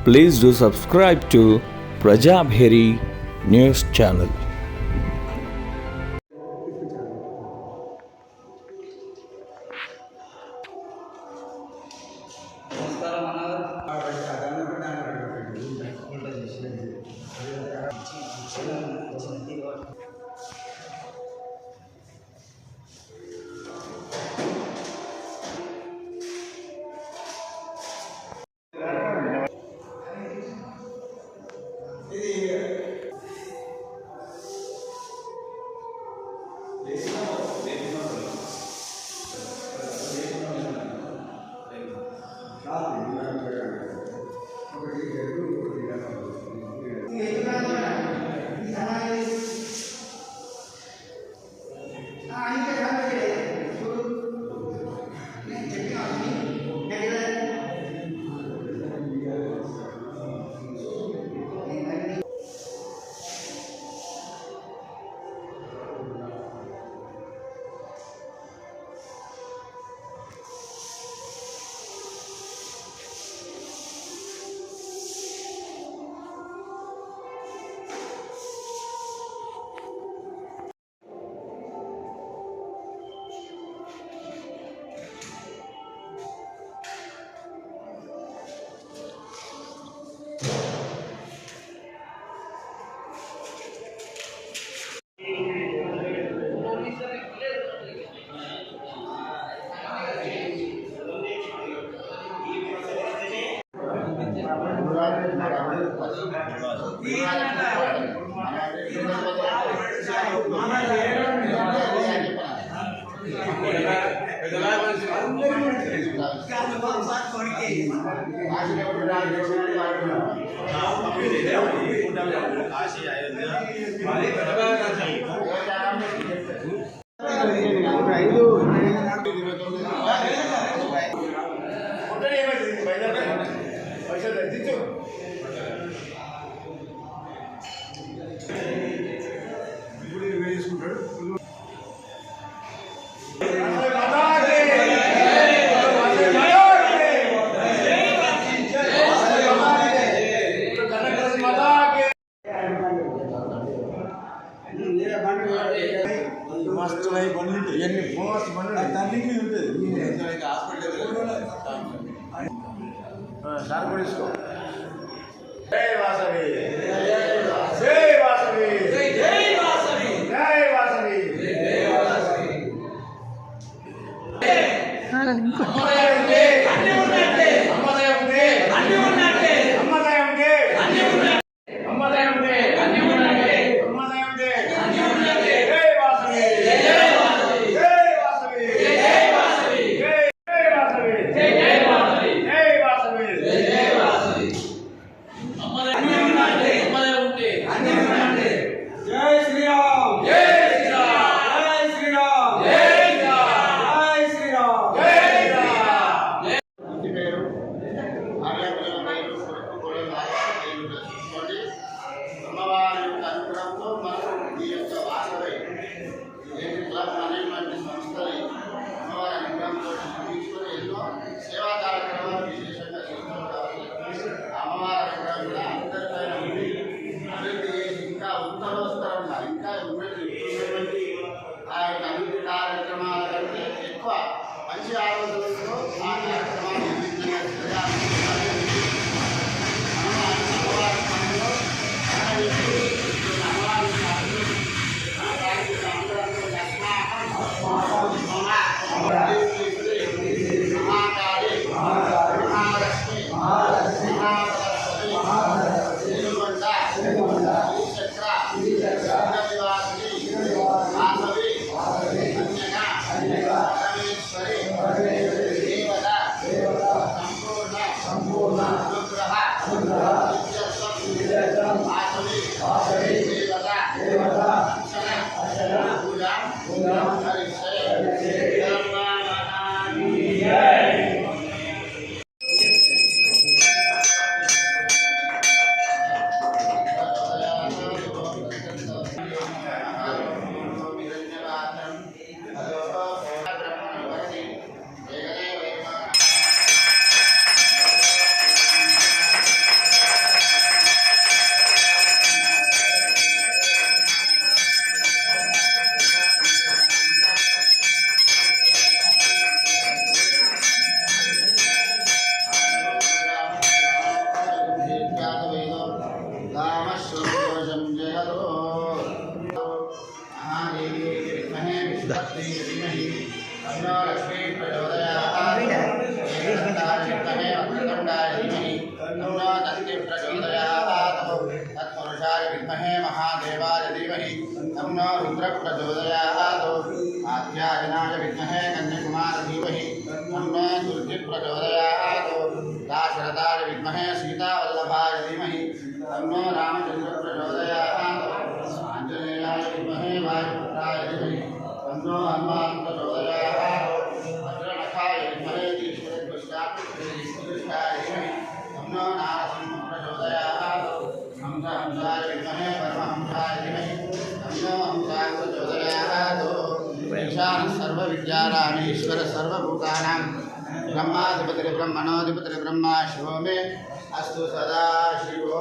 Please do subscribe to Prajabheri News Channel. जय वासवी जय वासवी जय वासवी जय वासवी जय वासवी महादेवाय धीमहि तन्नो रुद्रः प्रचोदयात् कात्यायनाय विद्महे कन्याकुमारी धीमहि तन्नो दुर्गे प्रचोदयात् दाशरथाय विद्महे सीतावल्लभाय धीमहि तन्नो रामचन्द्रः प्रचोदयात् आञ्जनेयाय विद्महे वायुपुत्राय धीमहि तन्नो हनुमान् प्रचोदयात् वज्रनखाय विद्महे ईश्वरकृष्णाय धीमहि तन्नो नारसिंहः प्रचोदयात् हंसाय विद्महे परमहंसाय धीमहि तन्नो हंसाय प्रचोदयात् ईशानः सर्वविद्यानामीश्वरः सर्वभूतानां ब्रह्माधिपतिर्ब्रह्मणोऽधिपतिर्ब्रह्मा शिवो मे अस्तु सदा शिवो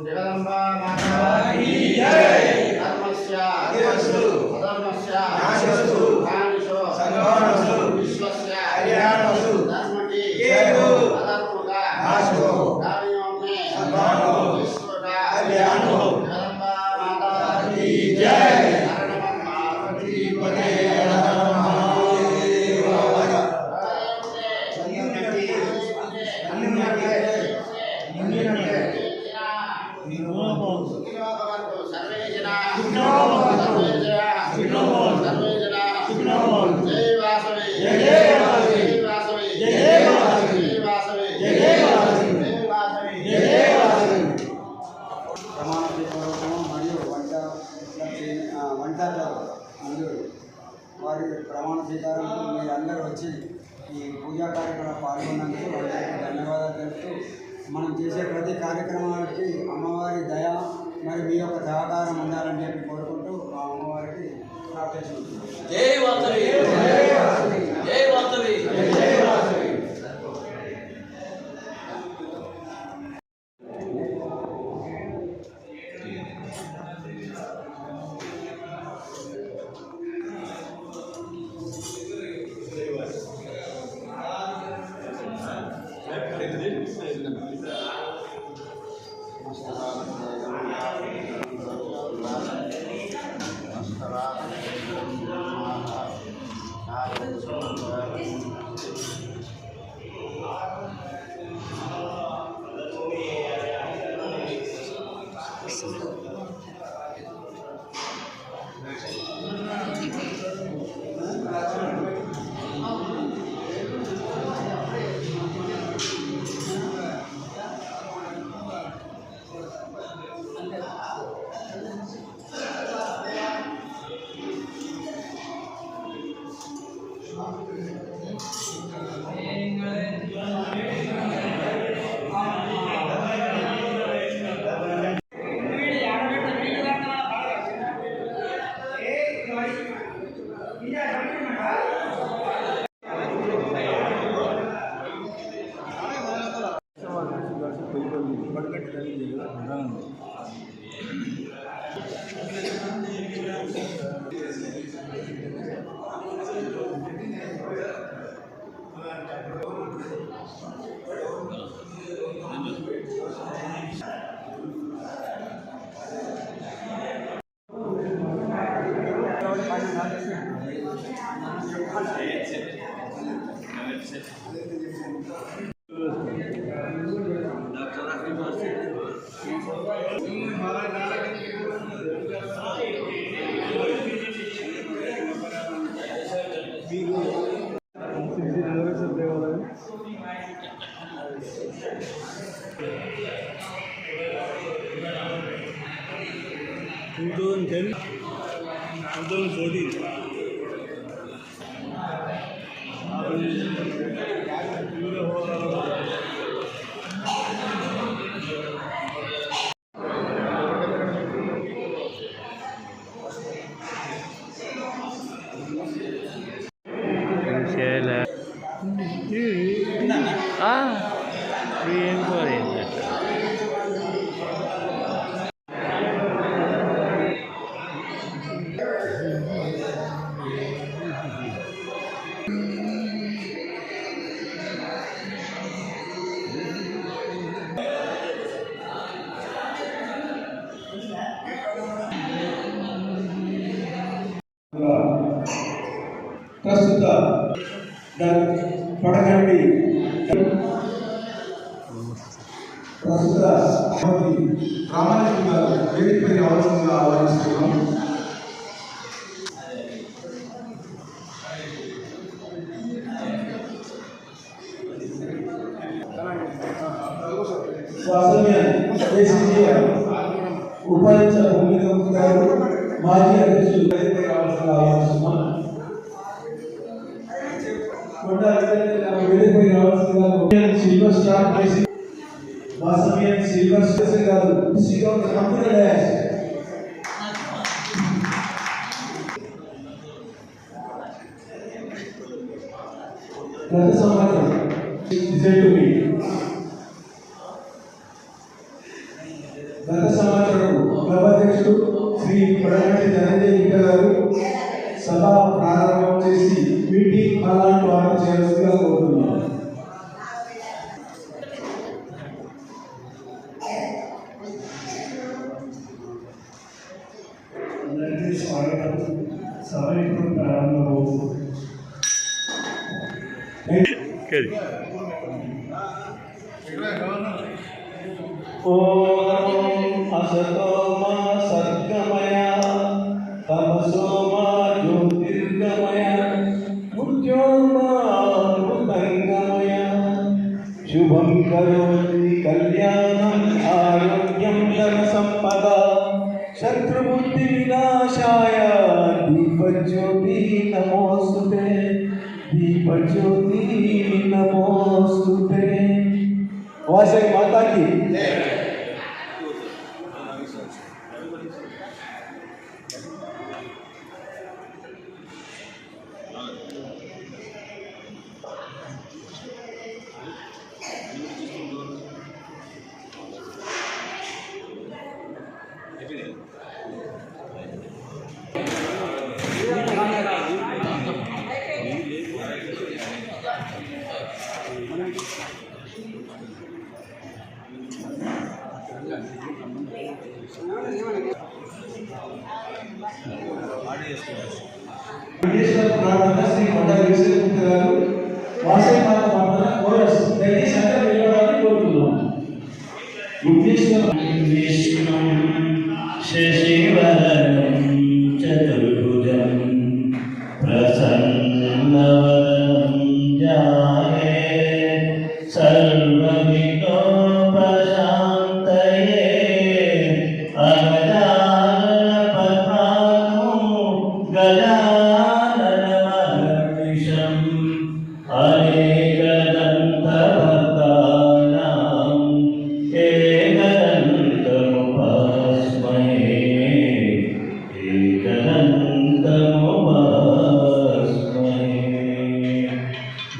जगदम्बा माता की जय। धर्मस्य अधर्मस्य नाशस्तु कानिशो संहारस्तु विश्वस्य कल्याणस्तु धर्मकी जयो अधर्मका नाशो कामियो मे संहारो विश्वका कल्याणो जगदम्बा माता की जय। వారి ప్రమాణ స్వీకారంకు మీరందరూ వచ్చి ఈ పూజా కార్యక్రమంలో పాల్గొన్నందుకు వారికి ధన్యవాదాలు తెలుపుతూ మనం చేసే ప్రతి కార్యక్రమానికి అమ్మవారి దయ మరి మీ యొక్క సహకారం ఉండాలని చెప్పి కోరుకుంటూ ఆ అమ్మవారికి ప్రార్థిస్తున్నాం. జై వాసవి జై వాసవి జై వాసవి. ప్రస్తుత పడగండి ప్రస్తుత రామాలక్ష్మి గారు వేదికపై రావాల్సిందిగా ఆహ్వానిస్తున్నాం. ఉపాధ్యక్ష భూమిక గారు మాజీ అధ్యక్షులు వేదికపై రావాల్సిందిగా ఆహ్వానిస్తున్నాం. వేదికపై రావాల్సిందిగా సిల్వర్ స్టార్ చేసి వాసవియన్ సిల్వర్ స్టార్ గారు శ్రీకాంత్ కంప్యూటర్ డాష్ గత సంవత్సరం ఉపాధ్యక్షుడు శ్రీ పడగంటి ధనంజయ ఇంట గారు సభ ప్రారంభం చేసి మీటింగ్ అలాంటి వారు చేయాల్సిందిగా కోరుతున్నాను. అందరికీ స్వాగతం. సభ ఇప్పుడు ప్రారంభమవుతుంది. ఓం అసతో మా సద్గమయ తమసో మా జ్యోతిర్గమయ మృత్యోర్మా మృతంగమయ శుభం కరోతి కళ్యాణం ఆరోగ్యం ధన సంపద శత్రుబుద్ధి వినాశాయ దీపజ్యోతి నమోస్తుతే దీపజ్యోతి నమోస్తుతే. వాసవి మాతాకి శ్రీ కొండ గారు వాసవి మాత పాపన కోరస్ దయచేసి అందరూ నిలబడాలని కోరుతున్నాం. విష్ణుం శశివదనం చతుర్భుజం ప్రసన్నవదనం ధ్యాయే సర్వవిఘ్నోపశాంతయే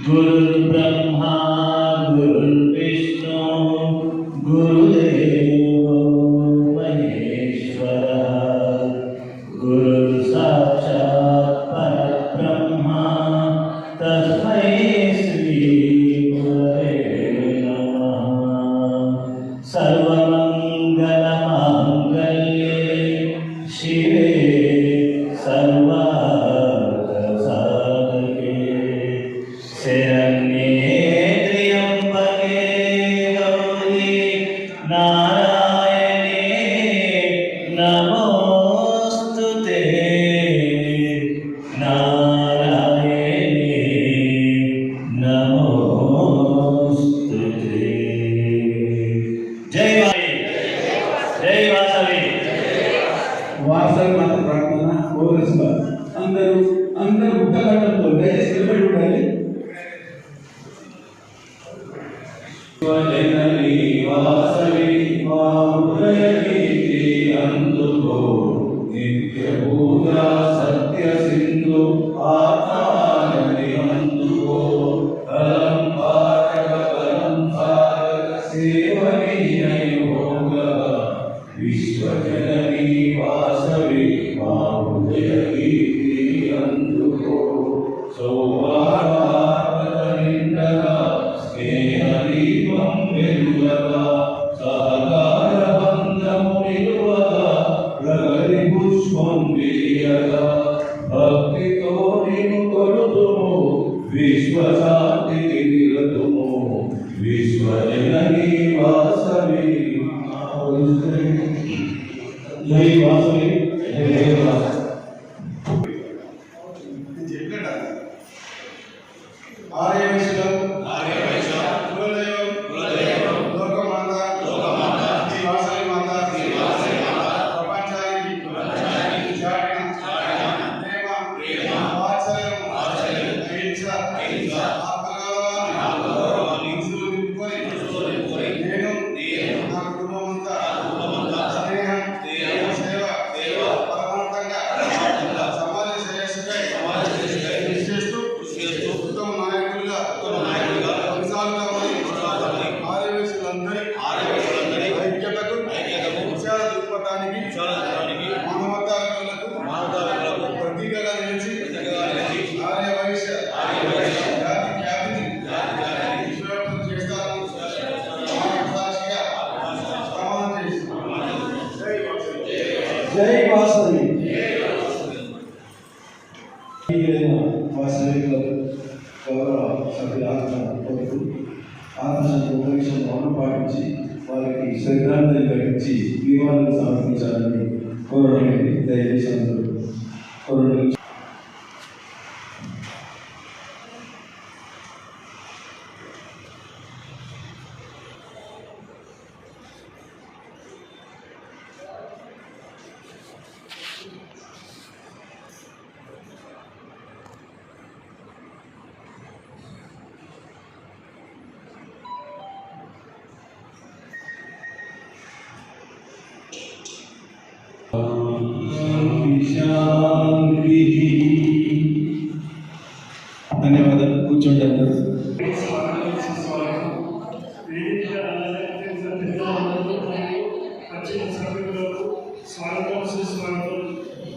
गुरुर्ब्रह्मा गुरुर्विष्णु गुरुदेवो महेश्वरः गुरुर्साक्षात् परब्रह्मा तस्मै श्री गुरवे नमः। सर्वमङ्गलमाङ्गल्ये शिवे सर्वार्थसाधके शरण्ये त्र्यम्बके गौरी नारायणे नमोऽस्तुते नारायणे नमोऽस्तुते। जय वासवी వాసవి మాత ప్రార్థన కోరస్ అందరూ ఉత్తకంఠంతో దయచేసి నిలబడి ఉండాలి. జననీ వాసవి మా హృదయగీతి అందుకో నిత్య పూజా సత్య సింధు ఆత్మానది అందుకో కలం పారక సేవనీయ యోగ విశ్వజననీ వాసవి మా హృదయగీతి అందుకో సౌభాగ్య నిండగా స్నేహదీపం వెలుగగా సహకార బంధము నిలువగా ప్రగతి పుష్పం విరియగా భక్తితో నిన్ను కొలుతుము విశ్వశాంతికి నిలతుము విశ్వజననీ వాసవి జై వాసవి జై వాసవి. జై వాసవి. వాసవి గౌరవ సభ్యుల కొరకు ఆత్మశాంతి ఉపదేశం మౌనం పాటించి వారికి శ్రద్ధాంజలి ఘటించి నివాళులు సమర్పించాలని కోరడం. దయచేసి అందరూ కోరడం. ధన్యవాదాలు. కూర్చోండి అందరూ. స్వాగతం సుస్వాగతం.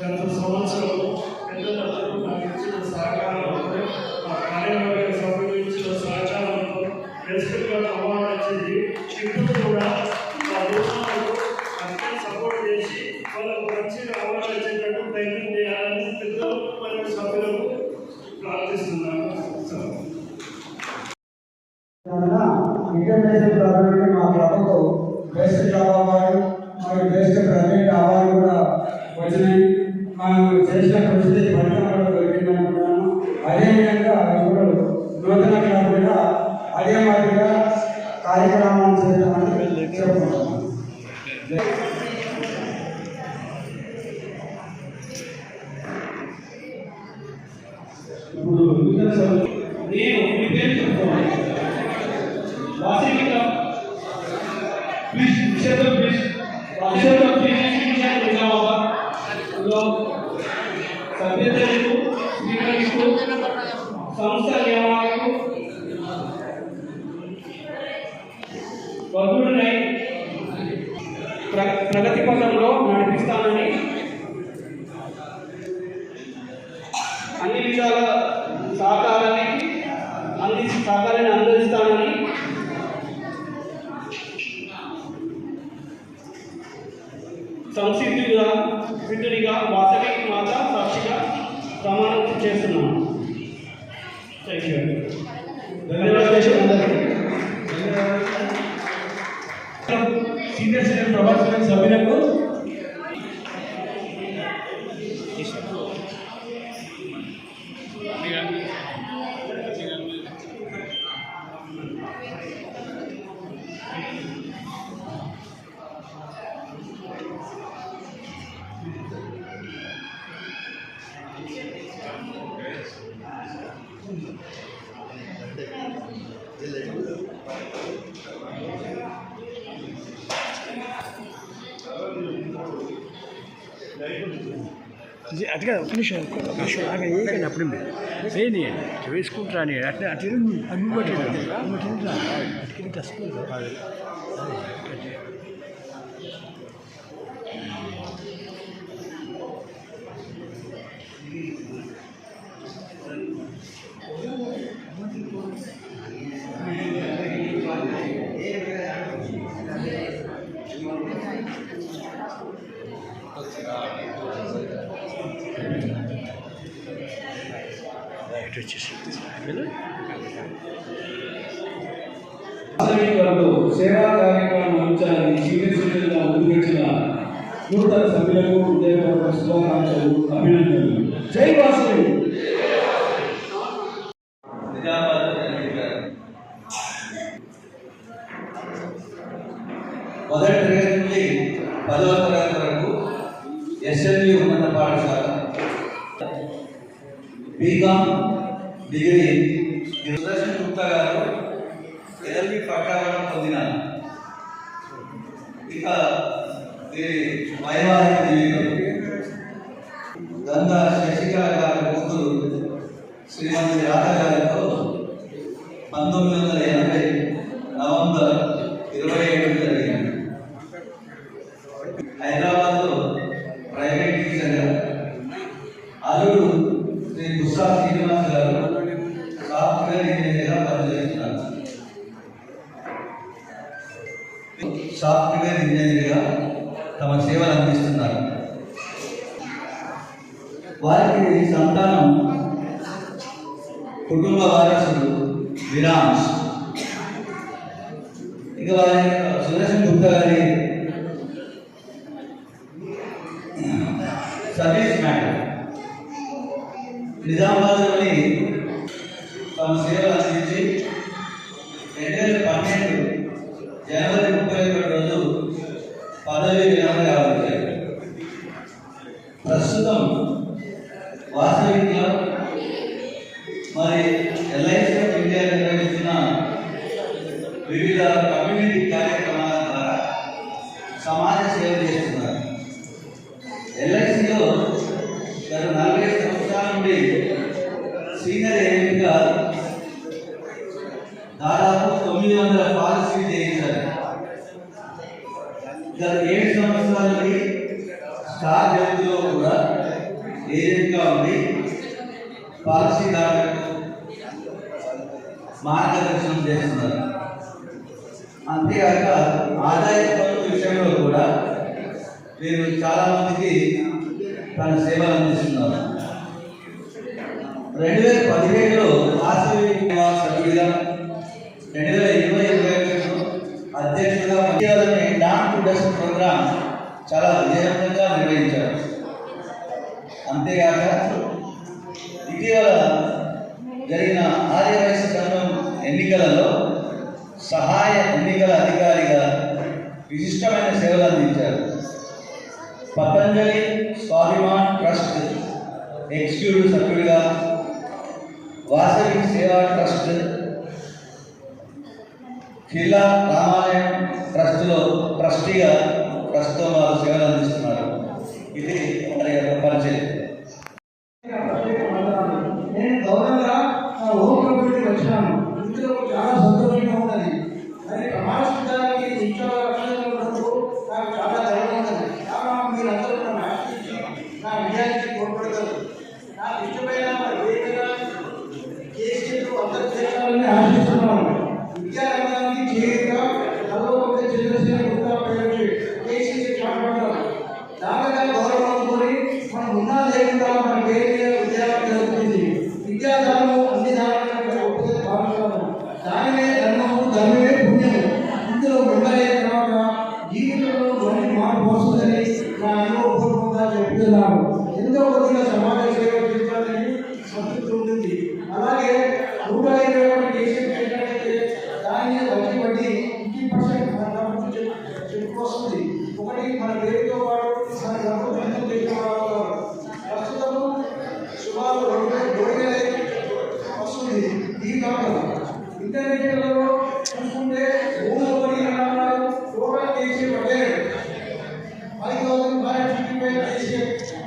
గత సంవత్సరం పెద్దలందరూ నాకు ఇచ్చిన సహకారంతో కార్యవర్గ సభ్యులు ఇచ్చిన సహకారంతో ప్రెసిడెంట్గా అవార్డు వచ్చింది. ఇప్పుడు కూడా మా దూరాలకు అత్యంత సపోర్ట్ చేసి వాళ్ళకు మంచి అవార్డు వచ్చేటట్టు ప్రయత్నం చేయాలని పెద్దలు మరియు సభ్యులకు ప్రార్థిస్తున్నాను. ఇంటర్నేషనల్ గవర్నమెంట్ మా ప్రభుత్వం బెస్ట్ జాబ్ అవార్డు మరియు బెస్ట్ ప్రైవేట్ అవార్డు కూడా వచ్చినాయి. మనం చేసిన కృషి ఫలితం కూడా దొరికింది అనుకుంటున్నాను. అదేవిధంగా ఇప్పుడు నూతన క్లబ్ కూడా అదే మాదిరిగా కార్యక్రమాలు చేద్దామని చెప్పుకుంటున్నాను. ఇప్పుడు నేను మీ పేరు చెప్తాను. వాసవి క్లబ్ ప్లీజ్ నిషేధం ప్లీజ్ నిషేధం నిజామాబాద్లో సభ్యతలకు స్వీకరిస్తూ సంస్థ నియమాలకు బదులునై ప్రగతి పథంలో నడిపిస్తానని అన్ని విధాల సహకారాన్ని అందిస్తానని సంసిద్ధుడిగా వాసవి మాత సాక్షిగా ప్రమాణం చేస్తున్నాను. ధన్యవాదాలు. సీనియర్ సిటిజన్ ప్రభాస్ సభ్యులకు అట్లా ఒక నిమిషం ఆగా ఏకండి అప్పుడు వేయని వేసుకుంటాను అట్లా అట్లా అట్లా స్కూల్ సేవా కార్యక్రమం అంశాన్ని సీనియర్ సిటిజన్గా ముందుకొచ్చిన నూతన సభ్యులకు ఉద్యోగ శుభాకాంక్షలు, అభినందనలు. జై వాసవి. మొదటి తరగతి నుండి 10వ తరగతి వరకు ఎస్ఎల్వి ఉన్నత పాఠశాల, బీకామ్ డిగ్రీ సుదర్శన్ గుప్తా గారు ఎల్ఎల్బి పట్టావడం పొందిన. ఇక వీరి వైవాహిక జీవితం గంగా శశికళ గారి కూతురు శ్రీమతి రాధ గారితో 1980 నవంబర్ 27 జరిగింది. హైదరాబాద్లో ప్రైవేట్ టీచర్గా, అల్లుడు శ్రీ గుస్సా శ్రీనివాస్ గారు సాఫ్ట్వేర్ ఇంజనీర్గా పనిచేస్తున్నారు. సాఫ్ట్వేర్ ఇంజనీర్గా తమ సేవలు అందిస్తున్నారు. వారికి సంతానం కుటుంబ వారసుడు విరాన్స్. ఇక వారి సుదర్శన్ గుప్తా గారి సర్వీస్ మ్యాటర్ నిజామాబాద్లోని తమ సేవలు అందించి 2012 జనవరి 31 రోజు పదవి విరమణ గావించారు. ప్రస్తుతం వాసవిలో మరి ఎల్ఐసి ఆఫ్ ఇండియా నిర్వహించిన వివిధ కమ్యూనిటీ కార్యక్రమాల ద్వారా సమాజ సేవ చేస్తున్నారు. ఎల్ఐసిలో గత 40 సంవత్సరాల నుండి సీనియర్ ఏజెంట్గా దాదాపు 900 పాలసీలు చేయించారు. గత 7 సంవత్సరాల నుండి స్టార్ హెల్త్లో కూడా ఏజెంట్గా ఉండి పాలసీదారులకు మార్గదర్శనం చేస్తున్నారు. అంతేకాక ఆదాయ పన్ను విషయంలో కూడా వీరు చాలామందికి తన సేవలు అందిస్తున్నారు. 2017లో వాసవి సభ్యుడిగా, 2020-21 అధ్యక్షుడిగా పనిచేయాలని డాన్ టు డస్ట్ ప్రోగ్రాం చాలా విజయవంతంగా నిర్వహించారు. అంతేకాక ఇటీవల జరిగిన ఆర్యవైశ్య సంఘం ఎన్నికలలో సహాయ ఎన్నికల అధికారిగా విశిష్టమైన సేవలు అందించారు. పతంజలి స్వాభిమాన్ ట్రస్ట్ ఎగ్జిక్యూటివ్ సభ్యుడిగా, వాసవి సేవా ట్రస్ట్, ఖిల్లా రామాలయం ట్రస్ట్లో ట్రస్టీగా ప్రస్తుతం వారు సేవలు అందిస్తున్నారు. ఇది వారి యొక్క పరిచయం. నేను గౌరవంగా నా హోమ్ కమ్యూనిటీకి వచ్చాను. ఇందులో చాలా సంతోషంగా ఉన్నది. మరి ప్రమాణ స్వీకారానికి ఇంట్లో ఉన్నప్పుడు నాకు చాలా గర్వంగా ఉన్నది. కారణం మీరందరూ నన్ను ఆశించి నా విజయానికి తోడ్పడతారు. నాకు ఇష్టమైన వేదికగా కేసీఆర్ అందరూ చేయాలని ఆశిస్తున్నాను. విద్యారంగానికి చేరుగా నల్లగొండ చంద్రశేఖర గుప్తా పేరు కేసీఆర్ మాట్లాడతారు. దానిగా గౌరవం అనుకుని మనం ఉన్నా లేకుండా మన పేరు విద్యార్థి జరుగుతుంది. విద్యాదానము అన్ని దానాలను గొప్పగా భావిస్తాము. దానివే ధర్మము, ధర్మమే పుణ్యము. ఇందులో మెంబరైన తర్వాత జీవితంలో మంచి మార్పు వస్తుందని నా అనుభవపూర్వకంగా చెప్తున్నాను. ఎంతో కొద్దిగా సమాజ సేవ చేయాలని సంతృప్తి ఉంటుంది. అలాగే 121 కేసులు పెట్టినట్లయితే దాన్ని వడ్డీ 50% చెప్పుకొస్తుంది. ఒకటి మన పేరుతో పాటు మన ప్రభుత్వం తెచ్చుకోవాలి. ప్రస్తుతం సుమారు 2,000 వస్తుంది. ఈ కాలంలో ఇంటర్మీడియట్లో చూసుకుంటే 3 టోటల్ కేసీ పడ్డారు. 5,555 కేసీ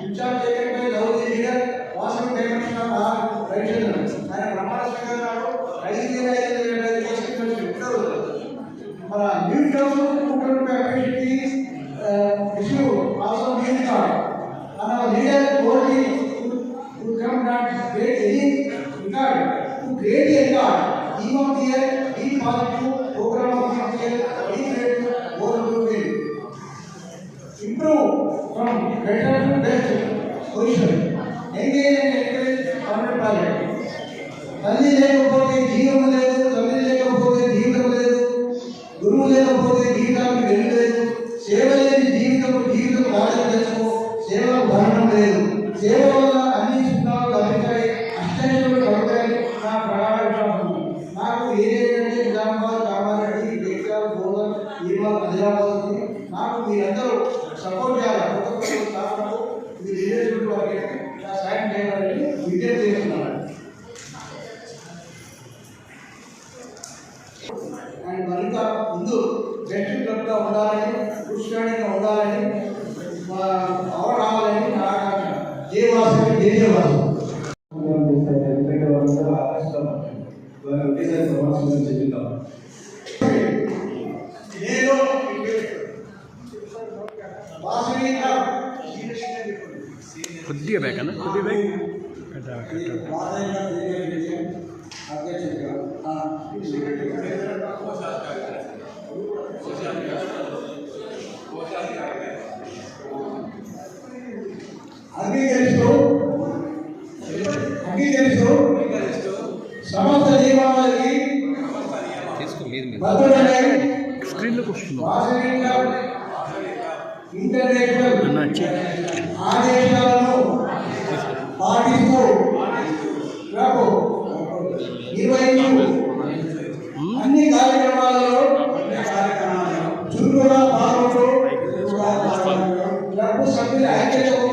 ఇన్ఛార్జ్ చేయడంపై గౌరవ లీడర్ వాసవి డైరెక్షన్ ఆయన ప్రమాణ స్వీకారాలు 5,555 కేసులు చెప్తారు. మన new town issue also green card. And our leader told me to come not create any record, to create a record. E of the year, E positive, program of the year, E negative, over to win. Improve from better to best position. Engage and encourage permanent target. తల్లి లేకపోతే జీవం లేదు, తల్లి లేకపోతే జీవితం లేదు, గురువు లేకపోతే జీవితానికి వెలుగు లేదు, సేవ లేని జీవితం కాదు. రాబోతుంది. నాకు మీరందరూ సపోర్ట్ చేయాలి. కొత్త స్టాఫ్లకు మీ రిలేషన్ వారికి సాయం చేయాలని విజ్ఞప్తి చేస్తున్నాను. అండ్ మరింత ముందు బెస్ట్ క్లబ్గా ఉండాలని, పుష్కరంగా ఉండాలని, అవర్ రావాలని నా ఆకాంక్ష. జై వాసవి, జై జై వాసవి. నేను వాసవి కొద్దిగా బ్యాక్ అన్న, కొద్దిగా బ్యాక్. అంగీకరిస్తూ సమస్త నియమావళికి స్క్రీన్లోకి వస్తుంది ఇంటర్నేషనల్ ఆదేశాలను పాటిస్తూ నిర్వహించు అన్ని కార్యక్రమాలలో చురుకుగా పాల్గొంటూ క్లబ్ సభ్యుల ఐక్యతకు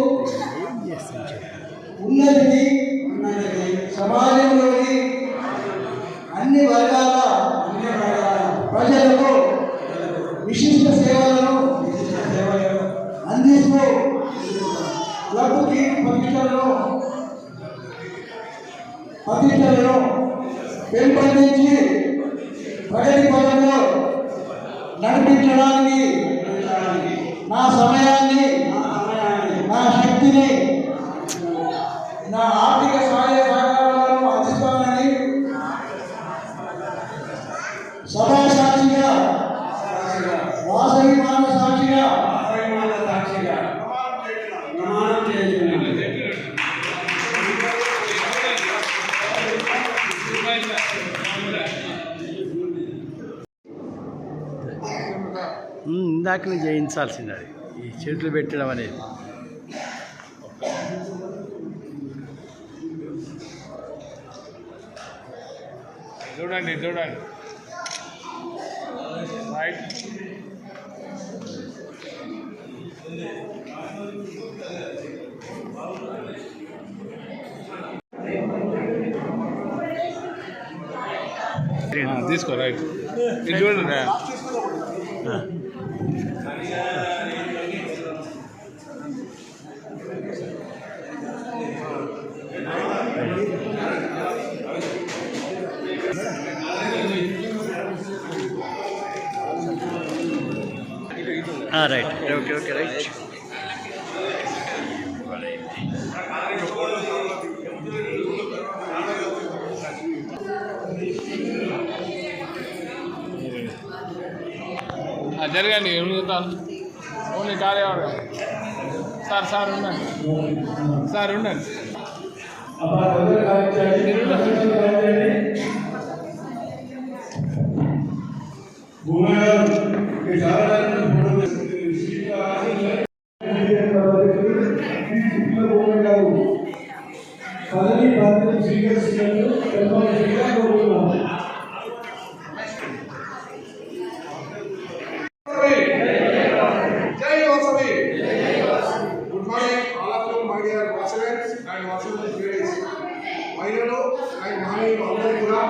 ఉన్నతిని సమాజంలోని అన్ని వర్గాల ప్రజలకు విశిష్ట సేవలను అందిస్తూ క్లబ్కి ప్రతిష్టలను పెంపొందించి ప్రగతి పదంలో నడిపించడానికి నా సమయాన్ని, నా శక్తిని, నా ఆర్థిక సహాయ సహకారాలను అందిస్తానని సభా సాక్షిగా, వాసవి మాత సాక్షిగా ప్రమాణం చేస్తున్నాను. ఇందాకనే చేయించాల్సింది అది, ఈ చేతులు పెట్టడం అనేది. చూడండి చూడండి రైట్. తీసుకో రైట్. ఇది చూడండి. Right, okay okay right. జరగండి, ఏం చెప్తాను. ఓన్లీ కార్యవర్గం. సార్ ఉండండి, సార్ ఉండండి. పదవి బాధ్యతలు స్వీకరిస్తున్నట్లు Jai Vasavi! Good morning, all of you, my dear Vasavans and Vasavi ladies. మహిళలు అండ్ మహనీయులు అందరూ కూడా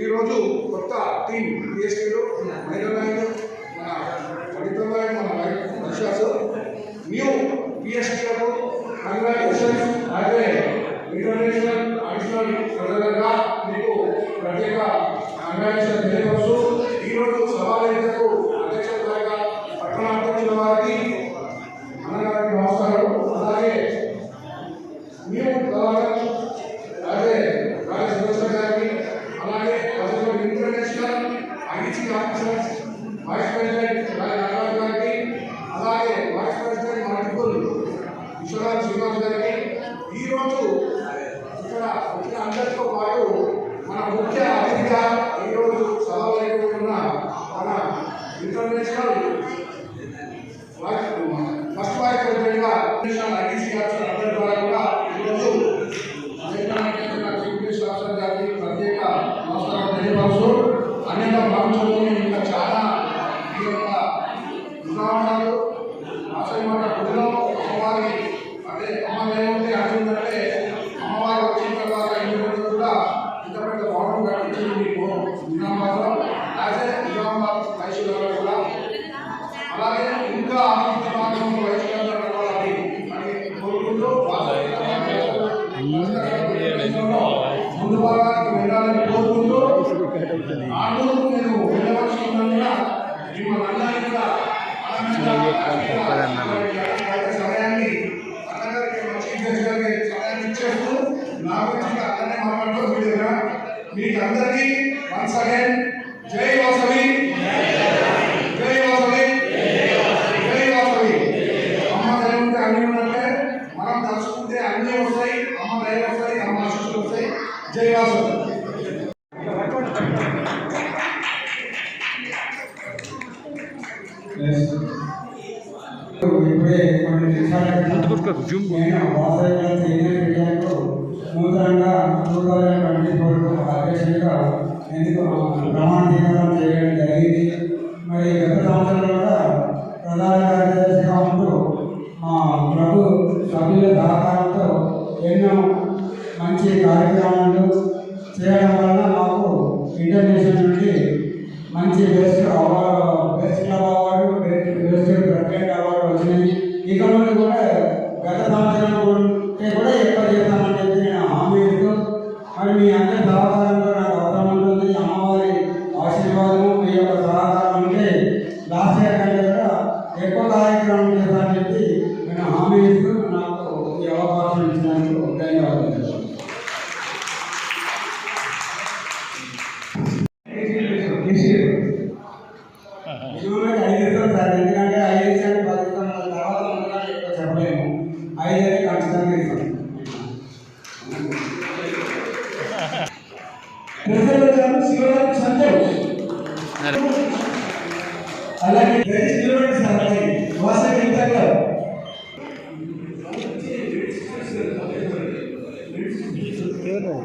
ఈరోజు కొత్త టీం పిఎస్టీలు మహిళలు మన ఫలితంలో మన విశ్వాస న్యూ పిఎస్టీలకు కంగ్రాచులేషన్స్. అలాగే ఇంటర్నేషనల్ అడిషనల్ ప్రజలుగా మీకు ప్రత్యేక కంగ్రాచులేషన్ తెలియవచ్చు. ఈరోజు సభావేదికకు అధ్యక్షులుగా పట్టణ అధ్యక్షుల వారికి అన్నగారికి నమస్కారం. అలాగే న్యూ గవర్నర్ అలాగే రాజశేఖర గారికి, అలాగే international IT officers vice president Nagaraju గారికి, అలాగే vice president multiple Vishwanath Srinivas గారికి, ఈరోజు ఇక్కడ వచ్చిన అందరితో పాటు మన ముఖ్య అతిథిగా ఈరోజు సభలో ఉన్న మన ఇంటర్నేషనల్ ఫస్ట్ వైస్ ప్రెసిడెంట్గా ఇంటర్నేషనల్ ఐటీసీ ఆఫీసర్ అందరి ద్వారా కూడా ఈరోజు చీఫ్ మినిస్టర్ ఆఫీసర్ గారికి ప్రత్యేక నమస్కారం తెలియపరుస్తూ అనేక ప్రాంతాల్లో ఇంకా చాలా ఇప్పుడే కొన్ని నిమిషాల క్రితం నేను వాసవికుల సీనియర్ మీడియాకు నూతనంగా 2024 అధ్యక్షుడిగా ప్రమాణ స్వీకారం చేయడం జరిగింది. మరి గత సంవత్సరంలో కూడా ప్రధాన కార్యదర్శిగా ఉంటూ మా ప్రభు సభ్యుల సహకారంతో ఎన్నో మంచి కార్యక్రమాలు చేయడం వలన మాకు ఇంటర్నేషనల్ నుండి మంచి best club award, best president award వచ్చినాయి. ఇక నుండి కూడా గత సంవత్సరం కంటే కూడా ఎక్కువ చేస్తామని చెప్పి నేను హామీ ఇస్తూ మరి మీ అందరి సహకారంతో నాకు అవసరం ఉంటుంది. అమ్మవారి ఆశీర్వాదము మీ యొక్క సహకారం ఉంటే లాస్ట్ ఇయర్ కంటే కూడా ఎక్కువ కార్యక్రమం చేస్తామని చెప్పి నేను హామీ ఇస్తూ నాకు ఈ అవకాశం ఇచ్చినందుకు ధన్యవాదాలు. ఇటువంటి 5 ఇస్తాం సార్, ఎందుకంటే 5 ఇస్తాను 10 ఇస్తాం తర్వాత ముందుగా ఎక్కువ చెప్పలేము. 5 అయితే ఖచ్చితంగా ఇస్తాం. శివరాత్రి సంతోష్ అలాగే వాసవి ఇంతగా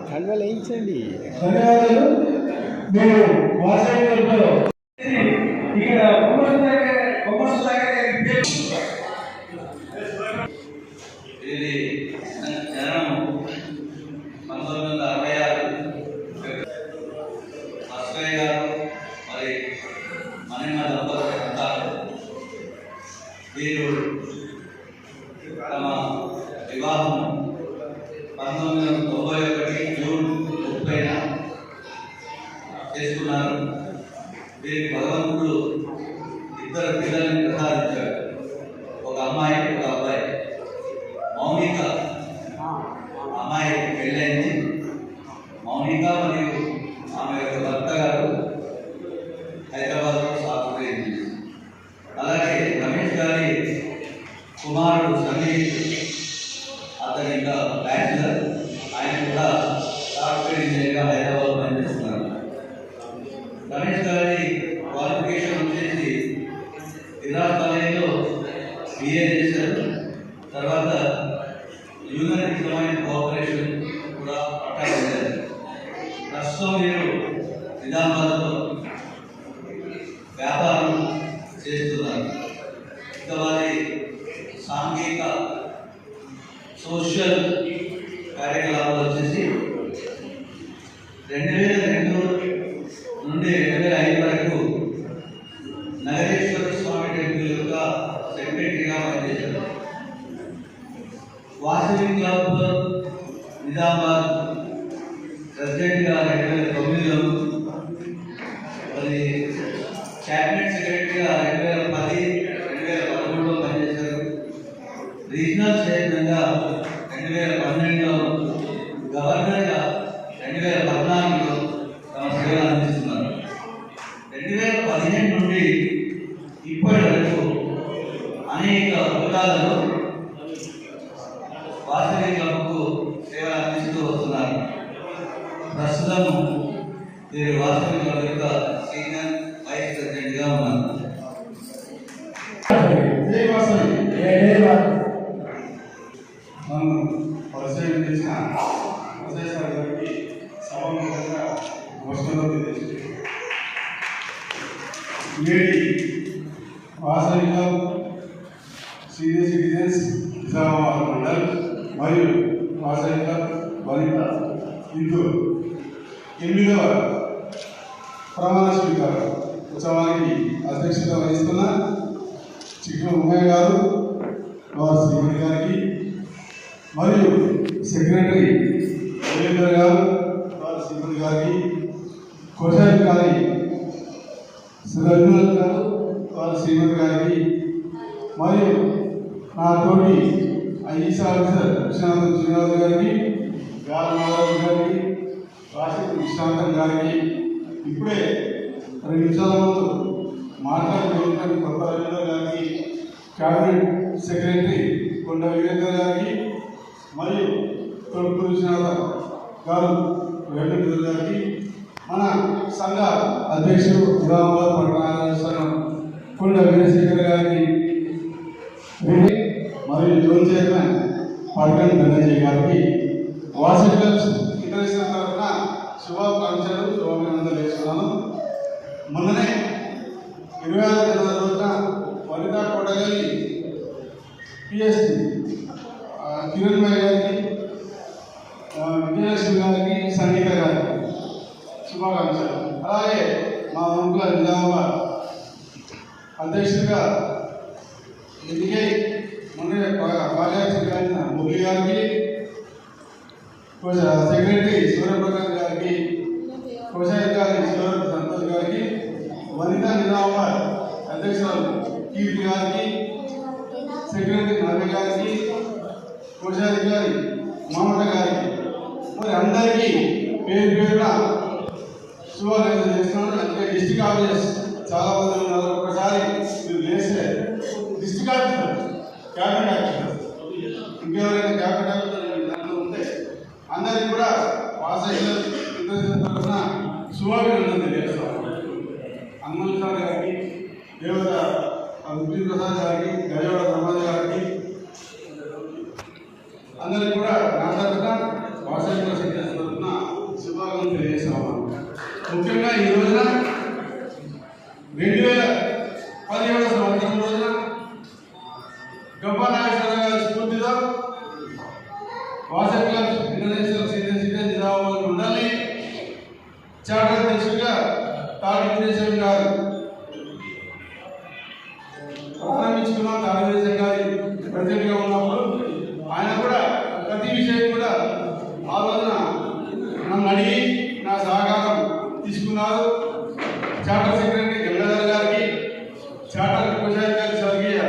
కల్వలు వేయించండి. ధన్యవాదాలు. మేము వాసవి ఇక్కడ ఇది జనం 1966 అశ్వయ్య గారు మరి మనిమ దంపతులు అంటారు. వీరు తమ వివాహం 1991 జూన్ 30న చేసుకున్నారు. వీరికి భగవంతుడు 2 పిల్లల్ని ప్రసాదించాడు, ఒక అమ్మాయి ఒక అబ్బాయి. మౌనిక అమ్మాయి పెళ్ళైంది. మౌనిక మరియు ఆమె యొక్క భర్త గారు హైదరాబాద్లో సాఫ్ట్వేర్ ఇంజనీర్. అలాగే రమేష్ గారి కుమారుడు సందీప్, అతని ఇంకా బ్యాచులర్, ఆయన కూడా సాఫ్ట్వేర్ ఇంజనీర్గా హైదరాబాద్ పనిచేస్తున్నారు. రమేష్ గారి క్వాలిఫికేషన్ వచ్చేసి ఇరాక్ కాలేజీలో బిఏ చేశారు. తర్వాత యూనియన్ డిప్లొమా ఇన్ కోఆపరేషన్ కూడా పట్టా పొందారు. ప్రస్తుతం మీరు నిజామాబాద్లో వ్యాపారం చేస్తున్నారు. ఇంకా వారి సాంఘిక సోషల్ కార్యకలాపాలు వచ్చేసి 2002 నుండి 2005 వరకు నగరేశ్వర స్వామి టెంపుల్ యొక్క సెక్రటరీగా పనిచేశారు. వాసవి క్లబ్ నిజామాబాద్ ప్రెసిడెంట్గా 2009లో, మరి క్యాబినెట్ సెక్రటరీగా 2010, 2013లో పనిచేశారు. రీజనల్ చైర్మన్గా 2012లో, గవర్నర్గా 2014లో తమ సేవలు అందిస్తున్నారు. 2015 నుండి ఇప్పటి వరకు అనేక హోదాలలో వాసవి క్లబ్కు సేవలు అందిస్తూ వస్తున్నారు. ప్రస్తుతం వీరు వాసవి క్లబ్ యొక్క సీనియర్ వైస్ ప్రెసిడెంట్గా ఉన్నారు. నన్ను పరిచయం చేసిన అజయ్ సార్ గారికి సభాముఖంగా నమస్కారం తెలియజేస్తున్నాను. నేటి Vasavi club senior citizens Nizamabad mandal మరియు వాసవి క్లబ్ వనిత హిందూ 8వ ప్రమాణ స్వీకార ఉత్సవానికి అధ్యక్షత వహిస్తున్న చిక్కు ఉమయ్య గారు, వారి శ్రీమతి గారికి, మరియు సెక్రటరీ రవీందర్ గారు, వారి శ్రీమతి గారికి, కోశాధికారి సురజ్వల్ గారు, వారి శ్రీమతి గారికి, మరియు నా తోటి ఐఈఎస్ ఆఫీసర్ విశ్వనాథం శ్రీనివాస్ గారికి, గారు గారికి, రాష్ట్ర విశ్వనాథం గారికి, ఇప్పుడే 2 నిమిషాల ముందు మాట్లాడుతున్న కొత్త రవీందర్ గారికి, క్యాబినెట్ సెక్రటరీ కొండ వీరేందర్ గారికి, మరియు తొడుపు విశ్వనాథం గారు వెంకటేశ్వర గారికి, మన సంఘ అధ్యక్షుడు నిజామాబాద్ పట్టణ కొండ వీరశేఖర్ గారికి మరియు జోన్ చైర్మన్ పడకన్ ధనంజయ్ గారికి వాసవి క్లబ్స్ ఇంటర్నేషనల్ తరఫున శుభాకాంక్షలు శుభాభినందనలు చేస్తున్నాను. మొన్ననే 26 జనవరి రోజున వనితా కోటగల్లి పిఎస్టి కిరణ్ మయ్య గారికి, విజయలక్ష్మి గారికి, సంగీత గారికి శుభాకాంక్షలు. అలాగే మా వంకుల నిజామాబాద్ అధ్యక్షుడిగా ఎన్నికై మొన్న కార్యాలయం గారిన మురళి గారికి, సెక్రటరీ సూర్యప్రకాష్ గారికి, కోశాధికారి శివరపు సంతోష్ గారికి, వనితా నిజామాబాద్ అధ్యక్షురాలు కీర్తి గారికి, సెక్రటరీ నవ్య గారికి, కోశాధికారి మమత గారికి, మరి అందరికీ పేరు పేరున శుభాకాంక్షలు చేస్తున్నాను. అంటే డిస్ట్రిక్ట్ ఆఫీసర్స్ చాలా మంది ఉన్నారు. ఒకసారి మీరు లేస్తే డిస్ట్రిక్ట్ ఆఫీసర్, క్యాబినెట్ ఆఫీసర్, ఇంకెవరైనా క్యాబినెట్ ఆఫీసర్ దాంట్లో ఉంటే అందరికీ కూడా వాసవి తరఫున శుభాభినందనలు తెలియజేస్తాను. హనుమంత్ సార్ గారికి, దేవత ఉద్యోగ ప్రసాద్ గారికి, గజవాడ బ్రహ్మాజ గారికి అందరికీ కూడా నా తరఫున వాసవి తరఫున శుభాకాంక్షలు తెలియజేస్తాము. ముఖ్యంగా ఈ రోజున 2017 సంవత్సరం రోజున గబ్బా నాగేశ్వర గారి స్ఫూర్తితో Vasavi clubs international senior citizen Nizamabad మండలి చార్టర్ అధ్యక్షుడిగా తాడి వీరేశం గారు ప్రారంభించుకున్నాం. తాడి వీరేశం గారి ప్రెసిడెంట్గా ఉన్నప్పుడు ఆయన కూడా ప్రతి విషయం కూడా ఆ రోజున నన్ను అడిగి నా సహకారం తీసుకున్నారు. చార్టర్ సెక్రటరీ గంగాధర్ గారికి, చార్టర్ కోశాధికారి స్వర్గీయ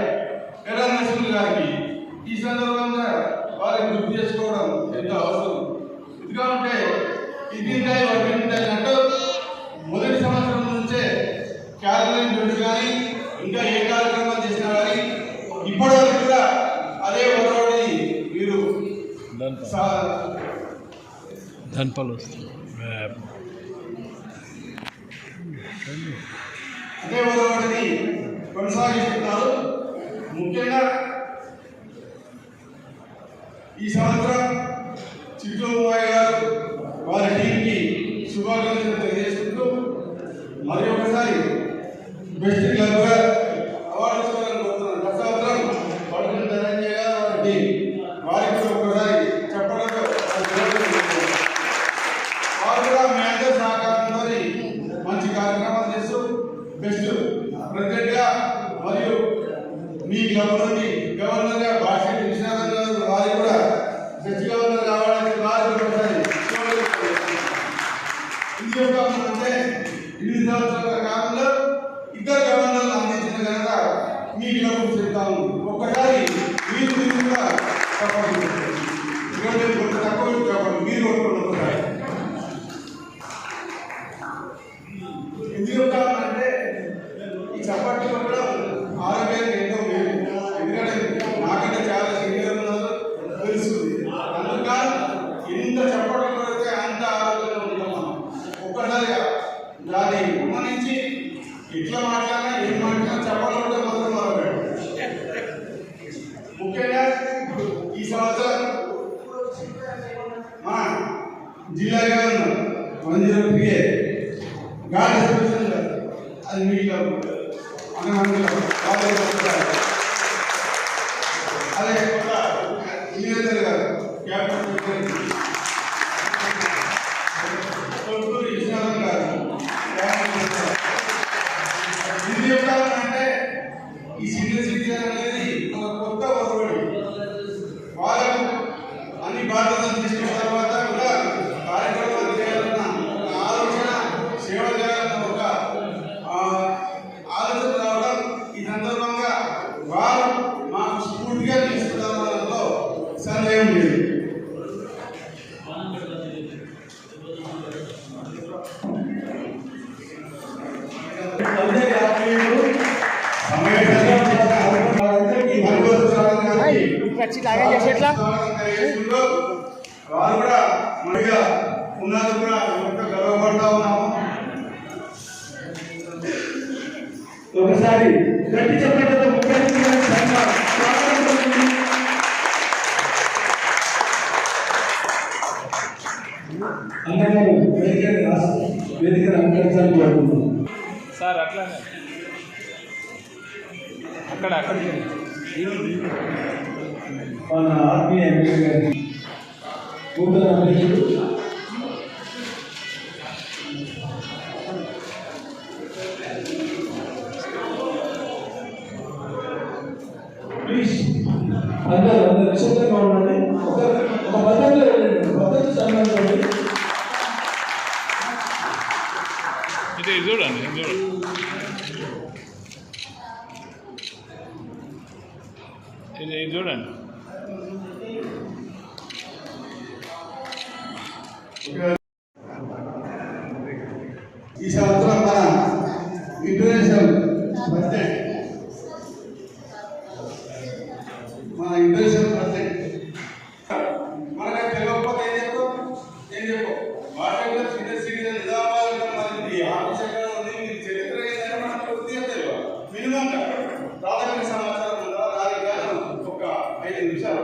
ఎర్ర నరసింహులు గారికి ఈ సందర్భంగా వారిని గుర్తు చేసుకోవడం ఎంతో అవసరం. ఎందుకంటే ఉంటే ఇదింటాయి వర్కింటాయి అంటూ మొదటి సంవత్సరం నుంచే క్యాలరీ పెట్టి కానీ ఇంకా ఏ కార్యక్రమాలు చేసినా కానీ ఇప్పటివరకు కూడా అదే ఒరవడిని మీరు అదే ఒరవడిని కొనసాగిస్తున్నారు. ముఖ్యంగా ఈ సంవత్సరం చిరుకోబాయ్ గారు వారి టీంకి శుభాకాంక్షలు తెలియజేసుకుంటూ మరి ఒకసారి బెస్ట్ క్లబ్గా అవార్డు తీసుకోవాలని కోరుతున్నాను. గత సంవత్సరం పడుకున్న ధనంజయ్ గారు వారి టీం వారికి ఒకసారి చెప్పడంతో వారు కూడా మీ అందరి సహకారంతో మంచి కార్యక్రమాలు చేస్తూ బెస్ట్ ప్రెసిడెంట్గా మరియు మీ క్లబ్ నుండి గవర్నర్గా భాష విశ్వనాథన్ గారు వారి కూడా బెస్ట్ గవర్నర్ కావాలని వారి ఒకసారి అంటే 8 సంవత్సరాల కాలంలో 2 గవర్నర్లు అందించిన కనుక మీ క్లబ్ చెప్తా ఉంది. ఒక్కసారి మీరు కూడా తప్పదు తక్కువ కాబట్టి మీరు ఒకసారి ఎందుకు చెప్తామంటే ఈ చప్పట్లు కొట్టడం ఆరోగ్యానికి ఎంతో మేలు. ఎందుకంటే నాకంటే చాలా సీనియర్ ఉన్నారు తెలుస్తుంది. అందుక ఎంత చప్పట్లు కొడితే అంత ఆరోగ్యంగా ఉంటాం మనం. ఒక్కసారిగా దాన్ని గమనించి ఎట్లా మాట్లాడినా ఏం మాట్లాడినా చప్పట్లు కొట్టే మాత్రం మొదలుపెట్టారు. ముఖ్యంగా ఈ సంవత్సరం మా జిల్లాగా ఉన్న 103A గాలి అది మీకు అదే ఇంజనీర్ గారు క్యాప్టెన్ విశ్వనాథన్ గారు ఇది చెప్తానంటే ఈ సీనియర్ సిటిజన్ అనేది ఒక కొత్త ఒరవడి. వాళ్ళకు అన్ని బాధ్యతలు తీసుకున్న తర్వాత కూడా కార్యక్రమాలు చేయాలన్న ఆలోచన, సేవ చేయాలన్న ఒక ఆలోచన రావడం ఈ సందర్భంగా వారు మాకు స్ఫూర్తిగా తీసుకురావడంలో సందేహం లేదు. వారు కూడా మనగా ఉన్నది కూడా గర్వపడతా ఉన్నాము. ఒకసారి ఒకసారి గట్టి చెప్పడంతో ముఖ్య అన్నగారు వేదికను అలంకరించాలని కోరుకుంటున్నాను. సార్ అట్లానే అక్కడ మన ఆత్మీయ ఎంపీ గారి నూతన అధ్యక్షుడు ప్లీజ్ అందరూ నిశ్శబ్దంగా ఉండండి. ఒక పద్ధతిలో వెళ్ళండి, పద్ధతి సంబంధించి ఇది చూడండి ఇది చూడండి. ఈ సంవత్సరం మన ఇంటర్నేషనల్ ప్రెసిడెంట్ మనకు తెలియకపోతే ఏం చెప్పు వాటిలో సీనియర్ సిటిజన్ నిజామాబాద్ ఆఫీస్ ఎక్కడ ఉంది మీ చరిత్ర ఏంటంటే మనకు ఉద్యోగం తెలియదు. మినిమం ప్రాథమిక సమాచారం ఉందా దానికి ఒక 5 నిమిషాలు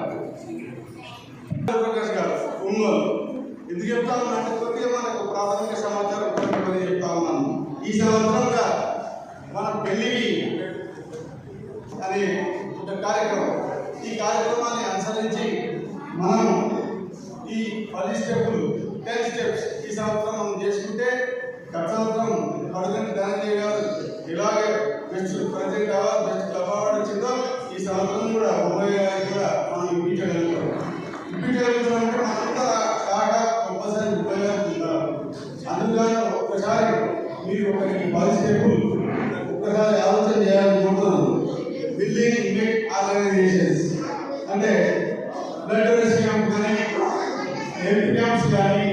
ప్రకాష్ గారు ఒంగోలు ఎందుకు చెప్తా ఉన్నాను కొద్దిగా మనకు ప్రాథమిక సమాచారం కొద్దిగా చెప్తా ఉన్నాను. ఈ సంవత్సరంగా మన పెళ్లికి అనే ఒక కార్యక్రమం, ఈ కార్యక్రమాన్ని అనుసరించి మనం ఈ 10 స్టెప్పులు 10 స్టెప్స్ ఈ సంవత్సరం మనం చేసుకుంటే గత సంవత్సరం పడుతున్న ధనంజయ్ గారు ఇలాగే best president award best club award వచ్చిందో ఈ సంవత్సరం కూడా ఉభయ గారికి కూడా మనం ఇప్పించగలుగుతాం. ఇప్పించగలుగుతామంటే మనంతా కాక ఒక్కసారి ఉభయ గారికి ఉంటారు. అందుకని ఒక్కసారి మీరు ఒక 10 స్టెప్పులు ఒక్కసారి ఆలోచన చేయాలని కోరుతున్నాను. బిల్డింగ్ ఇన్వెస్ట్ ఆర్గనైజేషన్స్ అంటే బ్లడ్ డొనేషన్ క్యాంప్ కానీ హెల్త్ క్యాంప్స్ కానీ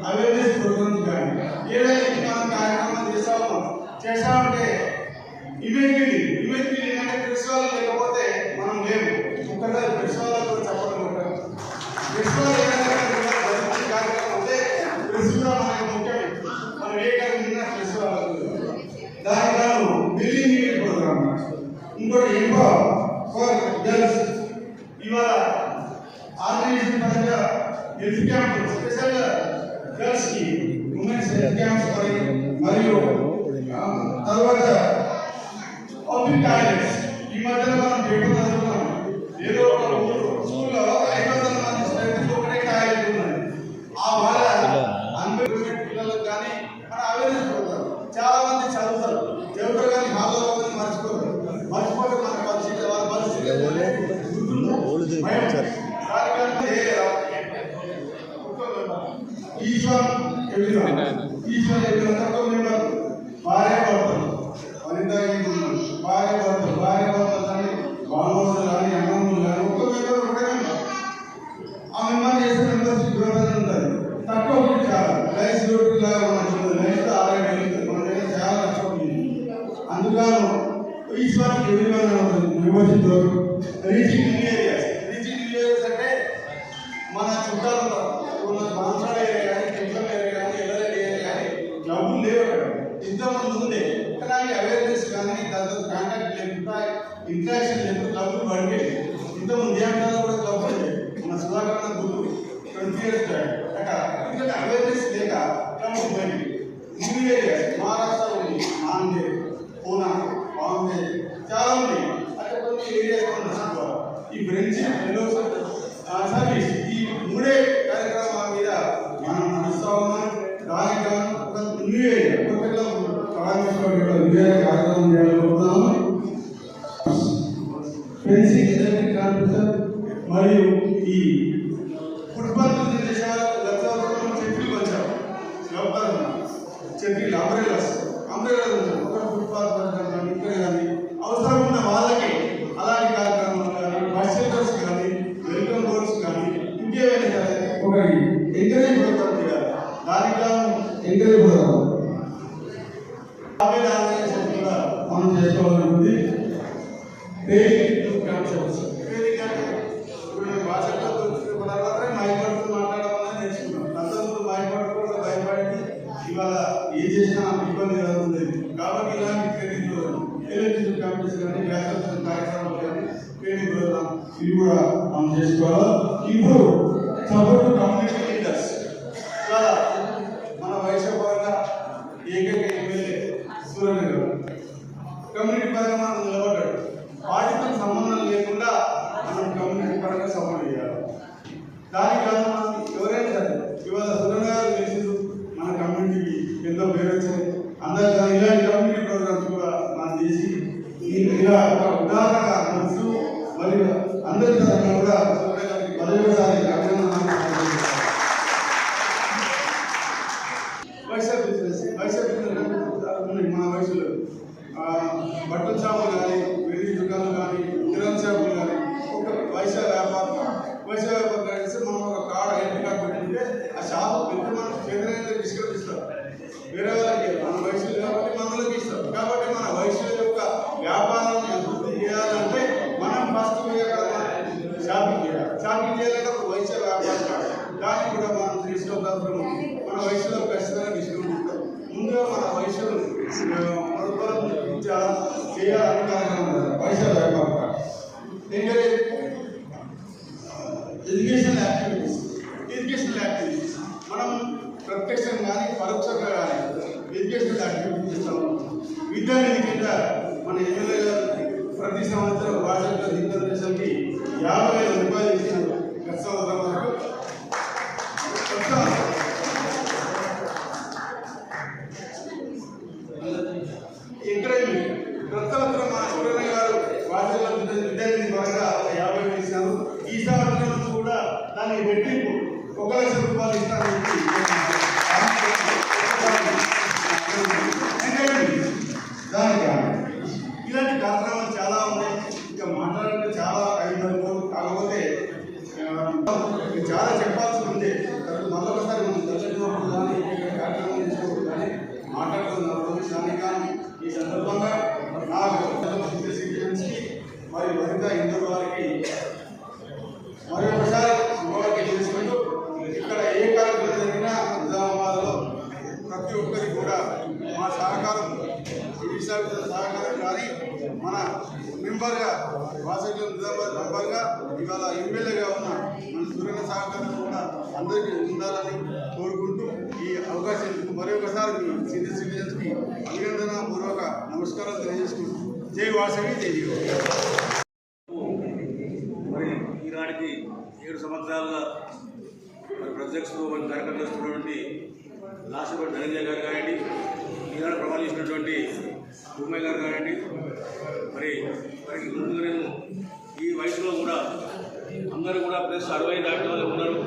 అవేర్నెస్ ప్రోగ్రామ్స్ కానీ ఏదైనా మనం కార్యక్రమాలు చేస్తామంటే ఇమేజ్ ఏంటంటే ప్రెస్ వాళ్ళు లేకపోతే మనం లేవు. ఒక్కసారి ప్రెస్ వాళ్ళతో చెప్పడం ప్రెస్ వాళ్ళు కార్యక్రమం అంటే ప్రెస్ కూడా మనకి ముఖ్యమే. మనం ఏ కార్యక్రమం ప్రెస్ వాళ్ళు దానికి కాదు బిల్డింగ్ యూనిట్ ప్రోగ్రామ్. ఇంకోటి ఎంపవర్ ఫర్ గర్ల్స్ ఇవాళ ఆర్గనైజేషన్ పరంగా హెల్త్ క్యాంప్ స్పెషల్గా గర్ల్స్ కి ఉమెన్స్ హెల్త్ క్యాంప్స్ మరియు తర్వాత పబ్లిక్ టాయిలెట్స్. ఈ మధ్యలో మనం పేపర్ చదువుతున్నాం ఏదో ఒక స్కూల్లో 500 మంది స్ట్రెంత్ ఒకటే టాయిలెట్ ఉన్నది. ఆ వాళ్ళ అన్ఎంప్లాయ్మెంట్ పిల్లలకు కానీ మన అవేర్నెస్ ప్రోగ్రామ్ చాలా మంది చదువుతారు కానీ హాల్లో మర్చిపోతే మన పరిస్థితి వాళ్ళ పరిస్థితి ఈశ్వర్ భార్య భర్తలు వనిత భార్య భర్తలు కానీ బాలమోహన్ కానీ అన్నములు కానీ ఒక్క మెంబర్ ఒకటే ఆ మెంబర్ చేసే మెంబర్స్ గ్రోత్ ఉంటుంది. తక్కువ చాలా లైఫ్ రోడ్డు లాగా మనకు లైఫ్ ఆదాయం మన దగ్గర చాలా తక్కువ. అందుకని Eshwar membership reaching new areas అంటే మన చుట్టాలు మాంసాల ఏరియా కానీ కిందం ఏరియా కానీ ఎల్లరెడ్డి ఏరియా కానీ క్లబ్బులు లేవు అక్కడ. ఇంతమంది ఉంది కానీ అవేర్నెస్ కానీ దాంతో కాంటాక్ట్ లేకుండా ఇంట్రాక్షన్ లేకుండా క్లబ్బులు పడిపోయాయి. ఇంతమంది దేవతాలు కూడా క్లబ్ ఉండేది. మన సుధాకరణ గుర్తు 20 years అక్కడ ఎందుకంటే అవేర్నెస్ లేక క్లబ్ పోయింది. న్యూ ఏరియాస్ మహారాష్ట్ర ఉంది, నాందేడ్, పూనా, బాంబే చాలా ఉన్నాయి. అక్కడ కొన్ని ఏరియాస్ ఈ బ్రెంచ్ సర్వీస్ ఈ 3 కార్యక్రమాల మీద మనం నడుస్తూ ఉన్నాం. దానికి ఒక న్యూ ఏరియా కొత్తగా కార్యక్రమం చేయాలనుకుంటున్నాము. ఫెన్సింగ్ ఎలక్ట్రిక్ కాన్ఫరెన్స్ మరియు ఈ ఫుట్బాల్ నిర్దేశాలు చెట్లు వచ్చారు. చెట్లు అంబ్రెలాస్ ఒక ఫుట్బాల్ ఇక్కడ కానీ అవసరం ఉన్న వాళ్ళకి అలాంటి కార్యక్రమాలు కానీ బస్ షెల్టర్స్ కానీ వెల్కమ్ బోర్డ్స్ కానీ ఇంకేమైనా సరే ఒకటి ఎంకరేజ్ ప్రోగ్రామ్ చేయాలి. దానికి ఎంకరేజ్ ప్రోగ్రామ్ కూడా మనం చేసుకోవాలనుకుంది. భాషలో మాట్లాడడం అనేది నేర్చుకున్నాం. అంతకుముందు మాట్లాడుకోవడం భయపడింది. ఇవాళ ఏం చేసినా ఇబ్బంది కలుగుతుంది. కాబట్టి ఇలాంటి ట్రైనింగ్ ఎలక్ట్రికల్ వర్క్షాప్స్ కానీ వ్యాస కార్యక్రమాలు కానీ ట్రైనింగ్ ప్రోగ్రామ్ ఇవి కూడా మనం చేసుకోవాలి. ఇప్పుడు సపోర్ట్ కమ్యూనిటీ లీడర్స్ చాలా మన వయసు పరంగా ఏకైక ఎమ్మెల్యే సూర్య గారు కమ్యూనిటీ పరంగా మనం నిలబడ్డాడు. పార్టీతో సంబంధం లేకుండా మనం కమ్యూనిటీ పరంగా సపోర్ట్ చేయాలి. దానికి కాదు మనం ఎవరైనా సరే ఇవాళ సూర్య గారు చేసింది మన కమ్యూనిటీకి ఎంతో పేరు వచ్చింది. అందరూ ఇలాంటి కమ్యూనిటీ ప్రోగ్రామ్స్ కూడా మనం చేసి ఇలా ఒక ఉదాహరణగా మనసు మరియు అందరి తరఫున కూడా మరొకసారి మన వయసులో బట్టల షాపులు కానీ వెల్డింగ్ దుకాణాలు కానీ కిరాణా షాపులు కానీ ఒక వైశ్య వ్యాపారం కలిసి మనం ఒక కార్డు ఐడెంటి కార్డు పెట్టుకుంటే ఆ షాపు పెట్టి మనం కేంద్రంగా డిస్కౌంట్ వేరే వాళ్ళకి మన వయసులు కాబట్టి మనలోకి ఇస్తాం. కాబట్టి మన వయసుల యొక్క వ్యాపారాన్ని అభివృద్ధి చేయాలంటే మనం ఫస్ట్ షాపింగ్ చేయాలంటే ఒక వైశ్య వ్యాపారం కాదు. దానికి కూడా మనం డిస్కౌంట్ మన వయసులో ఖచ్చితంగా డిస్కౌంట్ ఉంటాం. ముందుగా మన వయసులు చేయాలని కార్యక్రమం వైశ్య వ్యాపారం కాదు. ఎడ్యుకేషనల్ యాక్టివిటీస్ మనం ప్రత్యక్షంగా కానీ పరోక్షంగా కానీ ఎడ్యుకేషనల్ యాక్టివిటీస్ ఇస్తాము. విద్యానిధి కింద మన ఎమ్మెల్యే గారు ప్రతి సంవత్సరం భాషల్లో దిగ్దర్శనకి 50,000 రూపాయలు ఇచ్చినారు. గత సంవత్సరం వరకు ఎంకరేజ్మెంట్ గత సంవత్సరం మా సూర్య గారు భాషల్లో విద్యానిధి పరంగా 50,000 ఇచ్చినారు. ఈ సంవత్సరం కూడా దానికి రెట్టింపు 1,00,000 రూపాయలు ఇస్తారని ఇలాంటి కార్యక్రమాలు చాలా ఉన్నాయి. ఇంకా మాట్లాడాలంటే చాలా అయిందనుకో. కాకపోతే చాలా చెప్పాల్సి ఉంది. మరొకసారి మనం దర్శించినప్పుడు కానీ కార్యక్రమం తీసుకోవడం కానీ మాట్లాడుతున్నప్పుడు దానికి కానీ ఈ సందర్భంగా నాకు మరియు వనిత ఇందూరు వారికి మరొకసారి శుభవార్త చేసుకుంటూ ఇక్కడ ఏ కార్యక్రమం జరిగినా నిజామాబాద్లో ప్రతి ఒక్కరికి కూడా మా సహకారం ఈ విశాఖ సహకారం కానీ మన మెంబర్గా వాసవిలో నిజామాబాద్ మెంబర్గా ఇవాళ ఎమ్మెల్యేగా ఉన్న మన సూర్య సహకారం కూడా అందరికీ ఉండాలని కోరుకుంటూ ఈ అవకాశం మరొకసారి మీ సీనియర్ సిటిజన్స్కి అభినందన పూర్వక నమస్కారాలు తెలియజేసుకుంటూ జై వాసవి జై జీవ. మరి ఈనాటికి 7 సంవత్సరాలుగా మరి ప్రత్యక్షతో కార్యక్రమం చేస్తున్నటువంటి లాస్ట్పూడి ధనంజయ గారు కానివ్వండి, ఈనాడు ప్రమాణం చేసినటువంటి భూమయ్య గారు కానివ్వండి, మరి ముందుగా నేను ఈ వయసులో కూడా అందరూ కూడా ప్లస్ 60 దాటిన వాళ్ళు ఉన్నారు.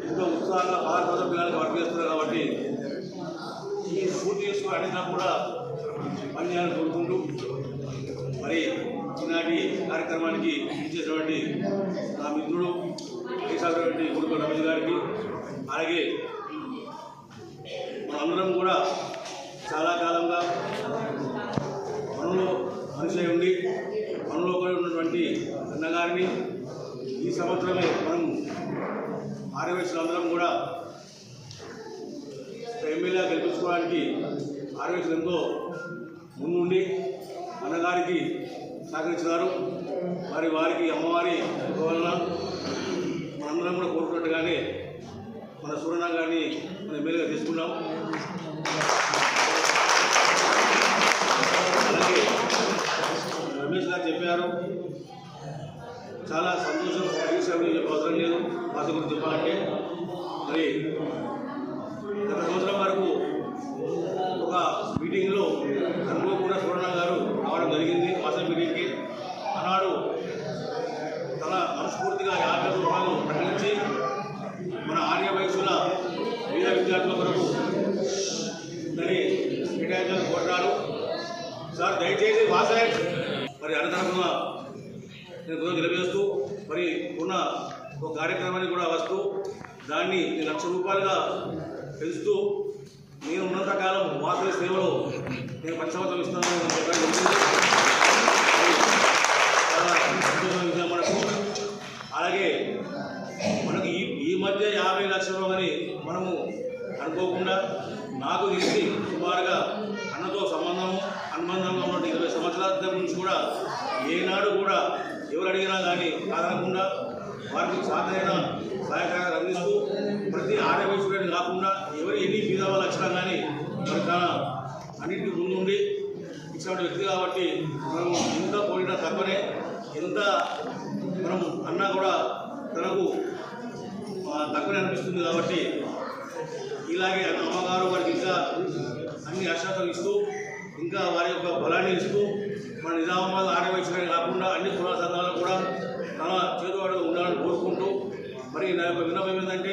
ఎంతో ఉత్సాహంగా భారత పిల్లలకు వర్క్ చేస్తున్నారు. కాబట్టి ఈ పూర్తి చేసుకుని అడిగినా కూడా పనిచేయాలని కోరుకుంటూ మరి ఈనాటి కార్యక్రమానికి ఇచ్చేటువంటి నా మిత్రుడు చేసినటువంటి గురుకుల రమేష్ గారికి, అలాగే మనందరం కూడా చాలా కాలంగా మనలో మనిషి ఉండి మనలో ఉన్నటువంటి అన్నగారిని ఈ సంవత్సరమే మనం ఆర్యవైశ్యులు అందరం కూడా ఎమ్మెల్యే గెలిపించుకోవడానికి ఆర్యవైశ్యులు ఎంతో ముందుండి అన్నగారికి సహకరించినారు. మరి వారికి అమ్మవారి వలన మనందరం కూడా కోరుకున్నట్టుగానే మన సూర్యన్న గారిని మనం ఎమ్మెల్యేగా తీసుకున్నాం. అలాగే రమేష్ గారు చెప్పారు, చాలా సంతోషం. అవసరం లేదు భాష గురించి చెప్పాలంటే. మరి గత సంవత్సరం వరకు ఒక మీటింగ్లో అనుకోకుండా సూర్యన్న గారు రావడం జరిగింది. భాష మీటింగ్కి ఆనాడు తన మనస్ఫూర్తిగా 50 రూపాయలు ప్రకటించి మన ఆర్య వయసుల వీర విద్యార్థుల కొరకు దాన్ని కేటాయించాలని కోరారు. సార్ దయచేసి భాష మరి అనంతరంగా నేను కొంచెం నిలబేస్తూ మరి ఉన్న ఒక కార్యక్రమానికి కూడా వస్తూ దాన్ని 1,00,000 రూపాయలుగా పెంచుతూ నేను ఉన్నంతకాలం వాసవి సేవలో నేను 10 సంవత్సరాలు ఇస్తానని చెప్పడం చాలా సంతోషమైన విషయం మనకు. అలాగే మనకి ఈ మధ్య 50 లక్షలు అని మనము అనుకోకుండా నాకు తెలిసి సుమారుగా అన్నతో అనుబంధంగా ఉన్న 20 సంవత్సరాలు సంవత్సరాల నుంచి కూడా ఏనాడు కూడా ఎవరు అడిగినా కానీ కాదనకుండా వారికి సాధైన సహాయకాలు అందిస్తూ ప్రతి ఆడవేసుకుని కాకుండా ఎవరు ఎన్ని బీదవాళ్ళు వచ్చినా కానీ మరి తన అన్నింటికి ముందుండి ఇచ్చిన వ్యక్తి కాబట్టి మనం ఎంత పోయినా తక్కువనే, ఎంత మనం అన్నా కూడా తనకు తక్కువనే అనిపిస్తుంది. కాబట్టి ఇలాగే అమ్మగారు వారికి ఇంకా అన్ని అర్హతలు ఇస్తూ ఇంకా వారి యొక్క బలాన్ని ఇస్తూ మన నిజామాబాద్ ఆడవేసుకునే కాకుండా అన్ని కుల సంఘాలకు కూడా తన చేతువాడుగా ఉండాలని కోరుకుంటూ, మరి నా యొక్క విన్నపం ఏంటంటే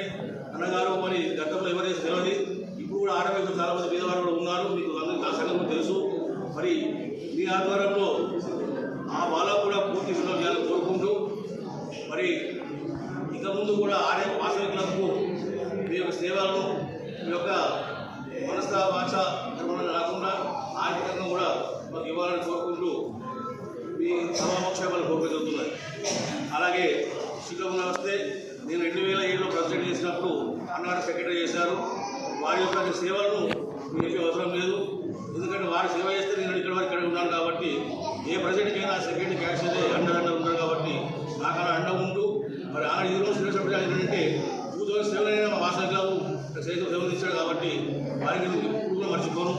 అన్నగారు మరి గతంలో ఎవరైతే తెలియదు, ఇప్పుడు కూడా ఆడవేసులు చాలామంది బీదవారు కూడా ఉన్నారు, మీకు అందరికీ ఆ సంఘం తెలుసు. మరి మీ ఆధ్వర్యంలో ఆ వాళ్ళకు కూడా పూర్తి విన్నపం చేయాలని కోరుకుంటూ, మరి ఇక ముందు కూడా వాసవికులకు మీ యొక్క సేవలను మీ యొక్క మనస్తా భాష ధర్మంలో కాకుండా ఆర్థికంగా కూడా మాకు ఇవ్వాలని కోరుకుంటూ మీ సమాపక్షేమాలు కోరుకుంటున్నాయి. అలాగే శిక్షకులు వస్తే నేను 2007లో ప్రెసిడెంట్ చేసినప్పుడు అన్నగారు సెక్రటరీ చేశారు. వారి యొక్క సేవలను మీకు అవసరం లేదు, ఎందుకంటే వారు సేవ చేస్తే నేను ఇక్కడ వరకు ఇక్కడ ఉన్నాను కాబట్టి ఏ ప్రెసిడెంట్కైనా సెక్రటరీ క్యాష్ అయితే అండ ఉంటారు కాబట్టి నాకు అలా అండ ఉంటూ మరి ఆ ఈరోజు శ్రీనివాస ఏంటంటే 2007 మా వాసనకు సేవలు ఇచ్చాడు కాబట్టి వారికి ఇప్పుడు కూడా మర్చిపోను.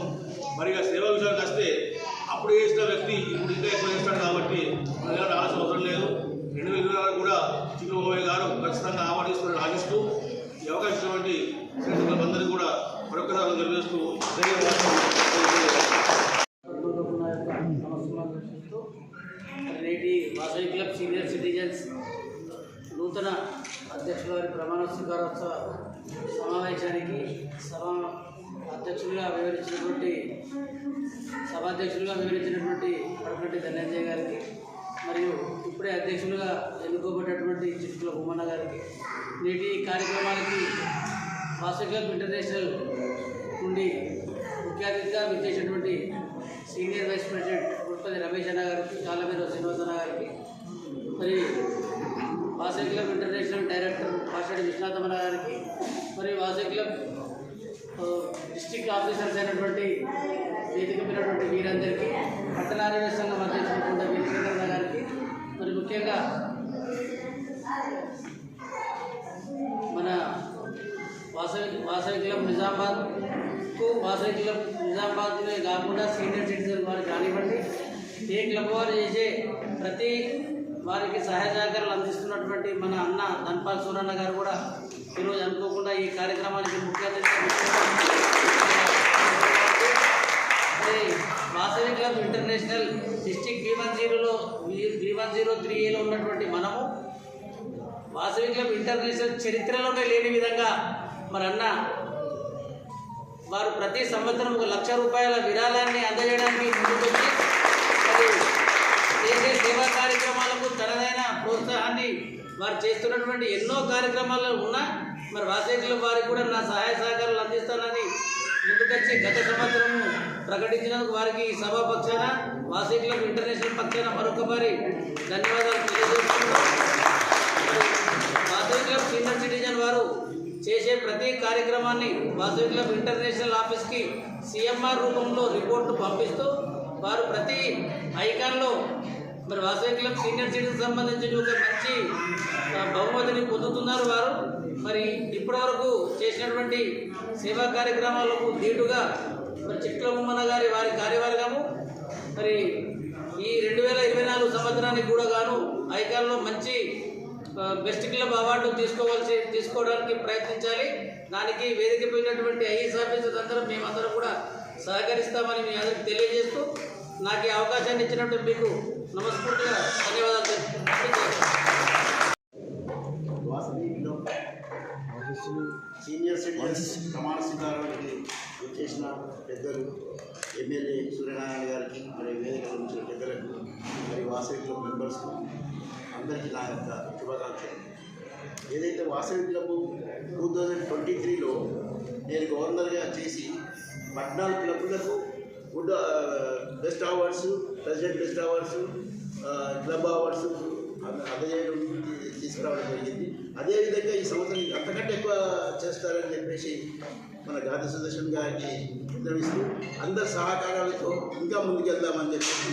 మరి ఇక సేవ విషయానికి వస్తే అప్పుడు చేసిన వ్యక్తి ఇప్పుడు ఇంకా ఎక్కువ చేస్తాడు కాబట్టి మనకి రావాల్సిన అవసరం లేదు. 2020 కూడా చిన్నబాబు గారు ఖచ్చితంగా ఆహ్వానిస్తున్నారని ఆశిస్తూ ఈ అవకాశం ఇచ్చినటువంటి శ్రేణులందరికీ కూడా మరొకసారి తెలియజేస్తూ నేటి వాసవి క్లబ్ సీనియర్ సిటిజన్స్ నూతన అధ్యక్షుల వారి ప్రమాణ స్వీకారోత్సవ సమావేశానికి సభాధ్యక్షులుగా వివరించినటువంటి పడకటి ధనంజయ్ గారికి మరియు ఇప్పుడే అధ్యక్షులుగా ఎన్నుకోబడినటువంటి చిట్కుల భూమన్న గారికి, నేటి కార్యక్రమానికి వాసవి క్లబ్ ఇంటర్నేషనల్ నుండి ముఖ్య అతిథిగా విచ్చేసినటువంటి senior vice president Gudipalli Ramesh అన్న గారికి, కాళ్ళమీద శ్రీనివాస్ అన్న గారికి, మరి Vasavi club international director Pashadi విశ్వనాథమన్న గారికి, మరి వాసవి క్లబ్ డిస్ట్రిక్ట్ ఆఫీసర్స్ అయినటువంటి వేదిక మీదటువంటి వీరందరికీ, పట్టణారోగ్య సంఘం అధ్యక్షుడు వీరేంద్ర గారికి, మరి ముఖ్యంగా మన వాసవి క్లబ్ నిజామాబాద్కు వాసవి క్లబ్ నిజామాబాద్నే కాకుండా సీనియర్ సిటిజన్ వారు కానివ్వండి, ఏ క్లబ్ వారు చేసే ప్రతి వారికి సహాయ సహకారాలు అందిస్తున్నటువంటి మన అన్న ధన్పాల్ సూరన్న గారు కూడా ఈరోజు అనుకోకుండా ఈ కార్యక్రమానికి ముఖ్య వాసవి క్లబ్ ఇంటర్నేషనల్ డిస్ట్రిక్ట్ B103Aలో ఉన్నటువంటి మనము వాసవి క్లబ్ ఇంటర్నేషనల్ చరిత్రలోనే లేని విధంగా మరి అన్న వారు ప్రతి సంవత్సరం ₹1,00,000 విరాళాన్ని అందజేయడానికి ముందుకొచ్చి మరి చేసే సేవా కార్యక్రమాలకు తనదైన ప్రోత్సాహాన్ని వారు చేస్తున్నటువంటి ఎన్నో కార్యక్రమాలు ఉన్నా మరి వాసవి క్లబ్ వారికి కూడా నా సహాయ సహకారాలు అందిస్తానని ముందుకొచ్చి గత సంవత్సరము ప్రకటించినందుకు వారికి సభా పక్షాన వాసవి క్లబ్ ఇంటర్నేషనల్ పక్షాన మరొకసారి ధన్యవాదాలు తెలియజేస్తున్నాను. వాసవి క్లబ్ సీనియర్ సిటిజన్ వారు చేసే ప్రతి కార్యక్రమాన్ని వాసవి క్లబ్ ఇంటర్నేషనల్ ఆఫీస్కి CMR రూపంలో రిపోర్టు పంపిస్తూ వారు ప్రతి ఐకాన్లో మరి వాసవి క్లబ్ సీనియర్ సిటిజన్ సంబంధించిన ఒక మంచి బహుమతిని పొందుతున్నారు వారు. మరి ఇప్పటివరకు చేసినటువంటి సేవా కార్యక్రమాలకు ధీటుగా మరి చిట్కుల భూమన్న గారి వారి కార్యవర్గము మరి ఈ 2024 సంవత్సరానికి కూడా గాను ఐకాన్లో మంచి బెస్ట్ క్లబ్ అవార్డు తీసుకోవడానికి ప్రయత్నించాలి. దానికి వేదిక పోయినటువంటి ఐఏఎస్ ఆఫీసర్స్ అందరం మేమందరం కూడా సహకరిస్తామని మీ అందరికి తెలియజేస్తూ నాకు ఈ అవకాశాన్ని ఇచ్చినట్టు మీకు నమస్ఫూర్తిగా ధన్యవాదాలు సీనియర్ సిటిజన్స్ ప్రమాణ స్వీకారానికి చేసిన పెద్దలు ఎమ్మెల్యే సూర్యనారాయణ గారికి, మరి వేదిక నుంచి పెద్దలకు, మరి వాసవి క్లబ్ మెంబర్స్కు అందరికీ నా యొక్క శుభాకాంక్షలు. ఏదైతే వాసవి క్లబ్ 2023లో నేను గవర్నర్గా చేసి 14 క్లబ్లకు best awards, president best awards, club awards అందజేయడం తీసుకురావడం జరిగింది. అదేవిధంగా ఈ సంవత్సరం అంతకంటే ఎక్కువ చేస్తారని చెప్పేసి మన గాది సుదర్శన్ గారికి విన్నవిస్తూ అందరి సహకారాలతో ఇంకా ముందుకెళ్దామని చెప్పేసి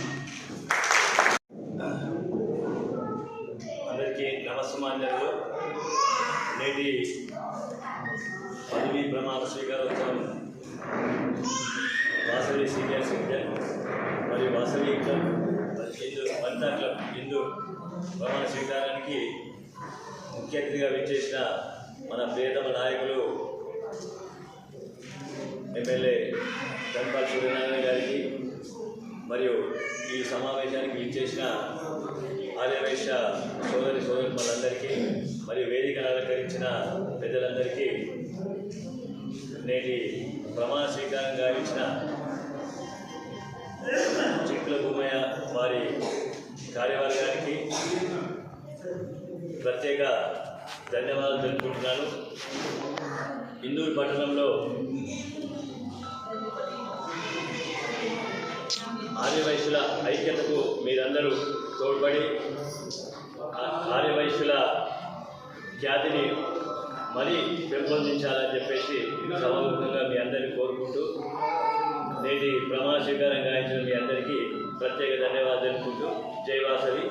అందరికీ నమస్సుమాంజలు. నేటి పదవీ ప్రమాణ స్వీకారోత్సవం వాసవి సీనియర్ సిటిజన్ మరియు వాసవి క్లబ్ వనితా క్లబ్ హిందూ ప్రమాణ స్వీకారానికి ముఖ్య అతిథిగా విచ్చేసిన మన ప్రియతమ నాయకులు ఎమ్మెల్యే ధన్పాల్ సూర్యనారాయణ గారికి మరియు ఈ సమావేశానికి విచ్చేసిన ఆర్యవైశ్య సోదరులందరికీ మరియు వేదికను అలంకరించిన పెద్దలందరికీ నేటి ప్రమాణ స్వీకారంగా ఇచ్చిన చిక్కుల భూమయ్య వారి కార్యవర్గానికి ప్రత్యేక ధన్యవాదాలు తెలుపుకుంటున్నాను. ఇందూరు పట్టణంలో ఆర్యవైశ్యుల ఐక్యతకు మీరందరూ తోడ్పడి ఆర్యవైశ్యుల ఖ్యాతిని మరీ పెంపొందించాలని చెప్పేసి సభాముఖంగా మీ అందరినీ కోరుకుంటూ నేటి ప్రమాణ స్వీకారం గాయించిన మీ అందరికీ ప్రత్యేక ధన్యవాదాలు తెలుపుకుంటూ జై వాసవి.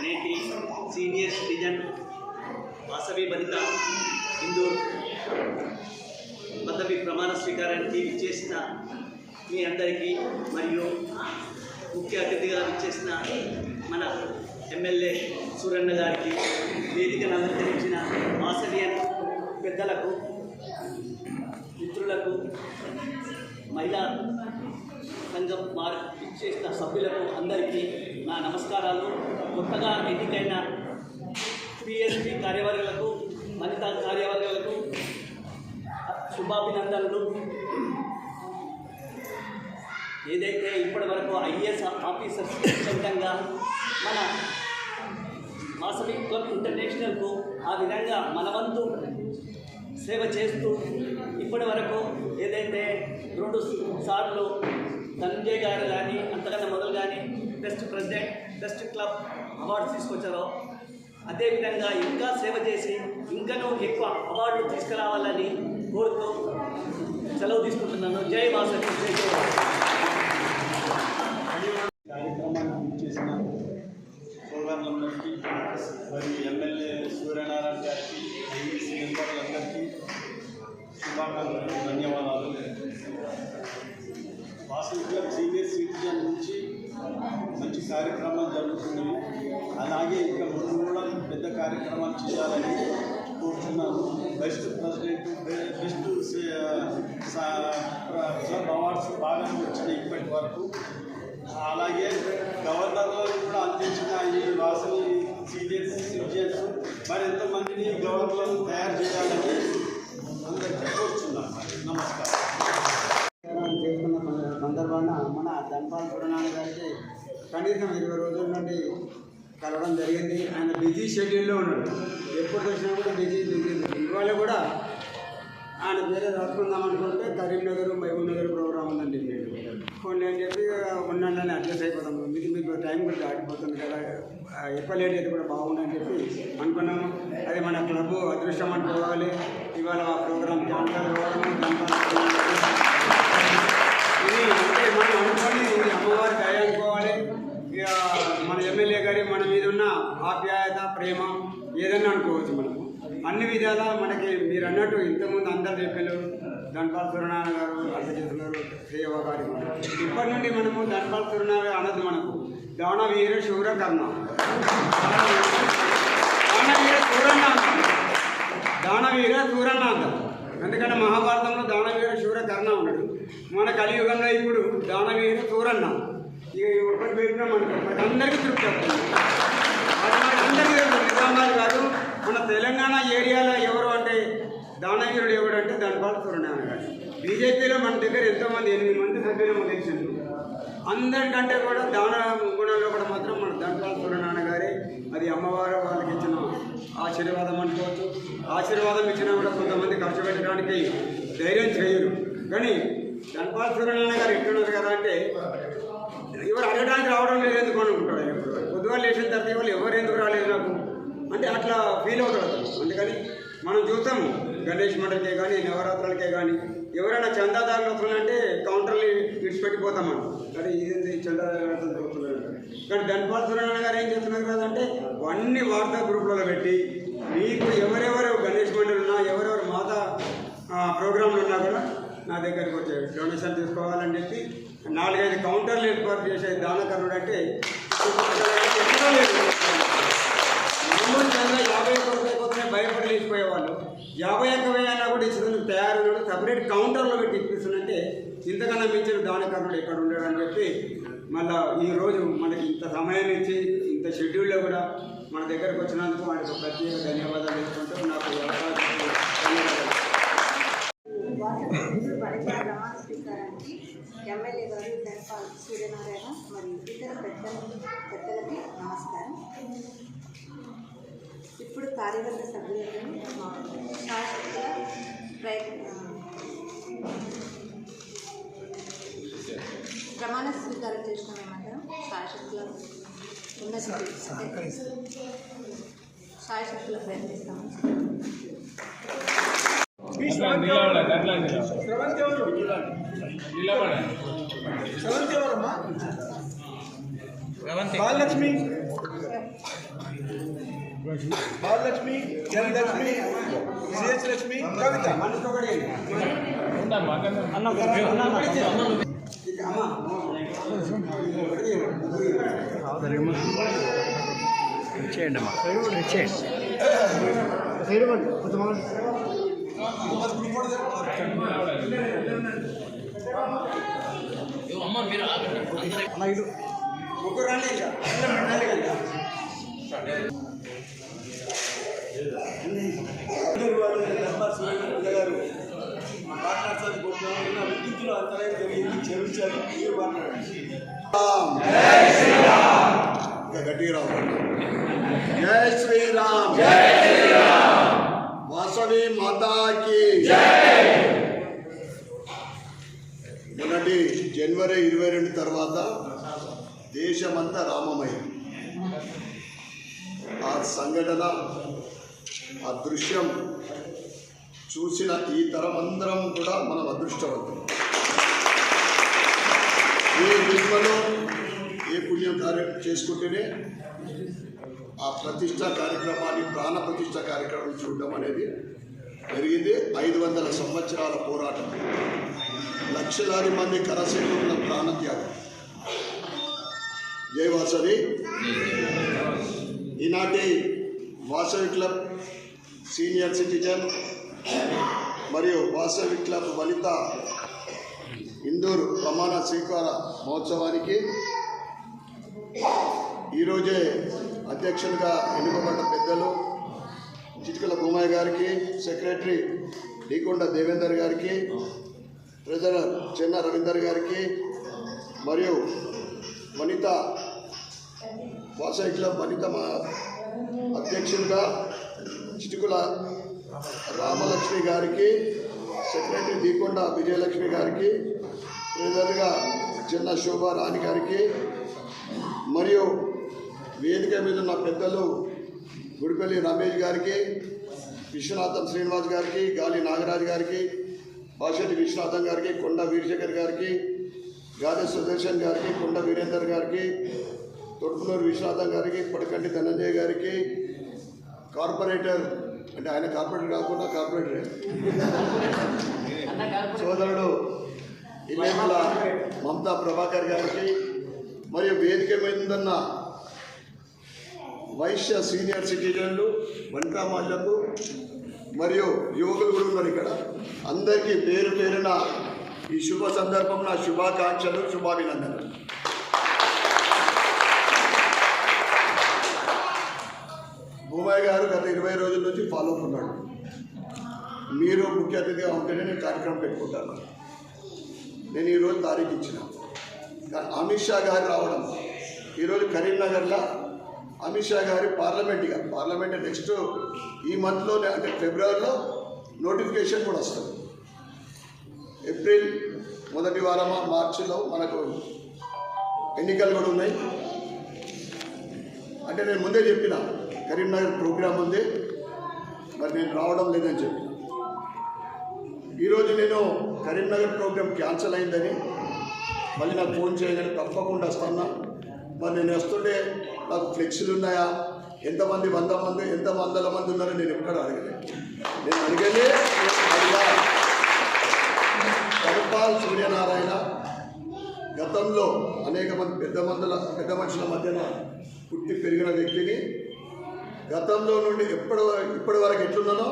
నేటి సీనియర్ సిటిజన్ వాసవి వనిత ఇందూర్ పదవి ప్రమాణ స్వీకారానికి విచ్చేసిన మీ అందరికీ మరియు ముఖ్య అతిథిగా విచ్చేసిన మన ఎమ్మెల్యే సూరన్న గారికి, వేదికను అలంకరించిన వాసవియన్ పెద్దలకు, మిత్రులకు, మహిళా సంఘం ఇచ్చేసిన సభ్యులకు అందరికీ నా నమస్కారాలు. కొత్తగా ఎన్నికైన పిఎస్పి కార్యవర్గాలకు, వనితా కార్యవర్గాలకు శుభాభినందనలు. ఏదైతే ఇప్పటి వరకు ఐఏఎస్ ఆఫీసర్స్ సొంతంగా మన వాసవి క్లబ్ ఇంటర్నేషనల్కు ఆ విధంగా మనవంతు సేవ చేస్తూ ఇప్పటి వరకు ఏదైతే 2 సార్లు ధనంజయ్ గారు కానీ అంతకన్నా మొదలు కానీ best president, best club award తీసుకొచ్చారో అదేవిధంగా ఇంకా సేవ చేసి ఇంకనూ ఎక్కువ అవార్డులు తీసుకురావాలని కోరుతూ సెలవు తీసుకుంటున్నాను. జై వాసవి, జై జై కార్యక్రమాన్ని చేసిన సోదరులందరికీ మరియు ఎమ్మెల్యే సూర్యనారాయణ గారికి, ఐఈసీ మెంబర్లందరికీ శుభాకాంక్షలు, ధన్యవాదాలు. వాసవి క్లబ్ సీనియర్ సిటిజన్ నుంచి మంచి కార్యక్రమాలు జరుగుతున్నాయి. అలాగే ఇంకా ముందు కూడా పెద్ద కార్యక్రమాలు చేయాలని కోరుతున్నాను. Best president, best club awards బాగా వచ్చినాయి ఇప్పటి వరకు. అలాగే గవర్నర్లను కూడా అందించిన ఈ వాసవి సీనియర్ సిటిజన్స్ మరి ఎంతమందిని గవర్నర్లను తయారు చేయాలని అందరికీ కోరుతున్నాను. నమస్కారం. చేసుకున్న సందర్భాన మన ధన్పాల్ సూర్యనారాయణ గారికి కనీసం 20 రోజుల నుండి కలవడం జరిగింది. ఆయన బిజీ షెడ్యూల్లో ఉన్నాడు, ఎప్పుడు వచ్చినా కూడా బిజీ. ఇవాళ కూడా ఆయన వేరే రాసుకుందాం అనుకుంటే కరీంనగర్, మహబూబ్నగర్ ప్రోగ్రామ్ ఉందండి. కొన్ని అని చెప్పి ఉండండి అడ్జస్ట్ అయిపోతాము. మీకు టైం కూడా దాటిపోతుంది కదా, ఎక్కువ లేట్ అయితే కూడా బాగుందని చెప్పి అనుకున్నాము. అది మన క్లబ్ అదృష్టం అనుకోవాలి. ఇవాళ ఆ ప్రోగ్రాం క్యాన్సల్ అవ్వడం ఇది అంటే మనం అనుకోండి, ఇది అమ్మవారి దయ అనుకోవాలి. ఇక మన ఎమ్మెల్యే గారి మన మీద ఉన్న ఆప్యాయత, ప్రేమ ఏదన్నా అనుకోవచ్చు. మనము అన్ని విధాల మనకి మీరు అన్నట్టు ఇంతకుముందు అందరు చెప్పారు, ధన్పాల్ సూర్యనారాయణ గారు అర్థ చేస్తున్నారు, సేవ గారి. ఇప్పటి నుండి మనము ధన్పాల్ సూర్యనారాయణ అన్నది మనకు దానవీర శూర కర్ణ, దానవీర సూరనాథం, దానవీర సూరనాథం. ఎందుకంటే మహాభారతంలో దానవీర శూర కర్ణ ఉన్నాడు. మన కలియుగంలో ఇప్పుడు దానవీర సూరన్న. ఇక ఒకటి పెట్టినా మనకు అందరికీ తృప్తి అవుతుంది. అందరికీ నిజామాబాద్ కాదు, మన తెలంగాణ ఏరియాలో ఎవరు అంటే దానవీరుడు ఎవడు అంటే ధన్పాల్ సూర్యనారాయణ గారు. బీజేపీలో మన దగ్గర ఎంతోమంది 8 మంది సభ్యులు తెలిసింది. అందరికంటే కూడా దాన గుణంలో కూడా మాత్రం మన ధన్పాల్ సూర్యనారాయణ గారే. అది అమ్మవారు వాళ్ళకి ఇచ్చిన ఆశీర్వాదం అనుకోవచ్చు. ఆశీర్వాదం ఇచ్చినా కూడా కొంతమంది ఖర్చు పెట్టడానికి ధైర్యం చేయరు. కానీ ధన్పాల్ సూర్యనారాయణ గారు ఎట్లున్నారు కదా అంటే ఎవరు అడగడానికి రావడం లేదు ఎందుకు అనుకుంటాడు. పొద్దుగా లేచిన తర్వాత వాళ్ళు ఎవరు ఎందుకు రాలేదు నాకు అంటే అట్లా ఫీల్ అవుతాడు. అందుకని మనం చూస్తాము గణేష్ మండలికే కానీ, నవరాత్రులకే కానీ ఎవరైనా చందాదారులు వస్తున్నారంటే కౌంటర్లు విడిచిపెట్టిపోతామని అంటే ఇదేంటి చందాదారులు వస్తున్నారు. కానీ ధన్పాల్ సూర్యనారాయణ గారు ఏం చేస్తున్నారు కదంటే అన్ని వాట్సాప్ గ్రూపులలో పెట్టి మీకు ఎవరెవరు గణేష్ మండలి ఉన్నా ఎవరెవరు మాతా ప్రోగ్రాంలు ఉన్నా కూడా నా దగ్గరికి వచ్చే డొనేషన్ తీసుకోవాలని చెప్పి 4-5 కౌంటర్లు ఏర్పాటు చేసే దానకరుడు అంటే ఎక్కడో లేదు. మామూలు చందా 50 రూపాయలు కోసమే భయపడి లేచిపోయేవాళ్ళు 51,000 అయినా కూడా ఇచ్చేందుకు తయారు సపరేట్ కౌంటర్లో పెట్టి ఇప్పిస్తుందంటే ఇంతకన్నా మించిన దానకరుడు ఎక్కడ ఉండడు అని చెప్పి మళ్ళీ ఈరోజు మనకి ఇంత సమయం ఇచ్చి ఇంత షెడ్యూల్లో కూడా మన దగ్గరకు వచ్చినందుకు వాడికి ప్రత్యేక ధన్యవాదాలు తెలుసుకుంటూ నాకు ధన్యవాదాలు. ప్రమాణ స్వీకారానికి ఎమ్మెల్యే గారు ధన్పాల్ సూర్యనారాయణ మరియు ఇతర పెద్దలకి నమస్కారం. ఇప్పుడు కార్యవర్గ సభ్యులకు మా శాశ్వత ప్రమాణ స్వీకారం చేసిన మేమందరం శాశ్వతలో శాశ్వతలో ప్రయత్నిస్తాము. బాలలక్ష్మి బాలలక్ష్మి జయలక్ష్మి సిహెచ్ లక్ష్మి కవిత చేయండి అమ్మా చేయండి. గారు మాట్లాడతాను విద్యుత్తులో అంతరాయం జరిగింది క్షమించాలి మీరు మాట్లాడండి. గట్టిగా రావాలి. జై శ్రీరామ్ వాసవి మాతాకి మొన్నటి జనవరి 22 తర్వాత దేశమంతా రామమయం. ఆ సంఘటన ఆ దృశ్యం చూసిన ఈ తరం అందరం కూడా మనం అదృష్టవంతులు. ఏ జన్మలో ఏ పుణ్యం కార్యం చేసుకుంటేనే ఆ ప్రతిష్ట కార్యక్రమాన్ని ప్రాణ ప్రతిష్ట కార్యక్రమం చూడడం అనేది జరిగింది. 500 సంవత్సరాల పోరాటం, లక్షలాది మంది కరసేవకుల ప్రాణత్యాగం. జై వాసవి. ఈనాటి వాసవి క్లబ్ సీనియర్ సిటిజన్ మరియు వాసవి క్లబ్ వనిత ఇందూరు ప్రమాణ స్వీకార మహోత్సవానికి ఈరోజే అధ్యక్షులుగా ఎన్నుకోబడ్డ పెద్దలు చిటికల భూమయ్య గారికి, సెక్రటరీ డీకొండ దేవేందర్ గారికి, ట్రెజరర్ చెన్న రవీందర్ గారికి మరియు వనిత వాసవి క్లబ్ వనిత అధ్యక్షులుగా చిటికుల రామలక్ష్మి గారికి, సెక్రటరీ దీకొండ విజయలక్ష్మి గారికి, ట్రెజరర్గా చిన్న శోభా రాణి గారికి మరియు వేదిక మీద ఉన్న పెద్దలు గుడిపల్లి రమేష్ గారికి, విశ్వనాథం శ్రీనివాస్ గారికి, గాలి నాగరాజు గారికి, బాషెట్టి విశ్వనాథం గారికి, కొండ వీరశేఖర్ గారికి, గాదె సుదర్శన్ గారికి, కొండ వీరేందర్ గారికి, తొడుపునూరు విశ్వనాథం గారికి, పొడకంటి ధనంజయ గారికి, కార్పొరేటర్ అంటే ఆయన కార్పొరేటర్ కాకుండా కార్పొరేటరే సోదరుడు ఇల్లేముల మమతా ప్రభాకర్ గారికి మరియు వేదిక మీదన్న వైశ్య సీనియర్ సిటిజన్లు, వంటమాళ్లకు మరియు యువకులు కూడా ఉన్నారు ఇక్కడ. అందరికీ పేరు పేరున ఈ శుభ సందర్భం నా శుభాకాంక్షలు, శుభాభినందనలు. భూమయ్య గారు గత 20 రోజుల నుంచి ఫాలో అవుతున్నాడు. మీరు ముఖ్య అతిథిగా ఉంటేనే నేను కార్యక్రమం పెట్టుకుంటాను. నేను ఈరోజు తారీఖు ఇచ్చిన అమిత్ షా గారు రావడం, ఈరోజు కరీంనగర్లో అమిత్ షా గారి పార్లమెంట్ నెక్స్ట్ ఈ మంత్లోనే అంటే ఫిబ్రవరిలో నోటిఫికేషన్ కూడా వస్తుంది. ఏప్రిల్ మొదటి వారమా మార్చిలో మనకు ఎన్నికలు కూడా ఉన్నాయి. అంటే నేను ముందే చెప్పిన కరీంనగర్ ప్రోగ్రాం ఉంది, మరి నేను రావడం లేదని చెప్పి ఈరోజు నేను కరీంనగర్ ప్రోగ్రామ్ క్యాన్సిల్ అయిందని మళ్ళీ నాకు ఫోన్ చేయగానే తప్పకుండా వస్తున్నా. మరి నేను వస్తుంటే నాకు ఫ్లెక్సీలు ఉన్నాయా, ఎంతమంది 100 మంది ఎంత 100 మంది ఉన్నారో నేను ఎక్కడ అడగలేదు. నేను అడిగలే కరుపాల్ సూర్యనారాయణ గతంలో అనేక మంది పెద్ద మనుషుల మధ్యన పుట్టి పెరిగిన వ్యక్తిని. గతంలో నుండి ఇప్పటి వరకు ఎట్లున్నానో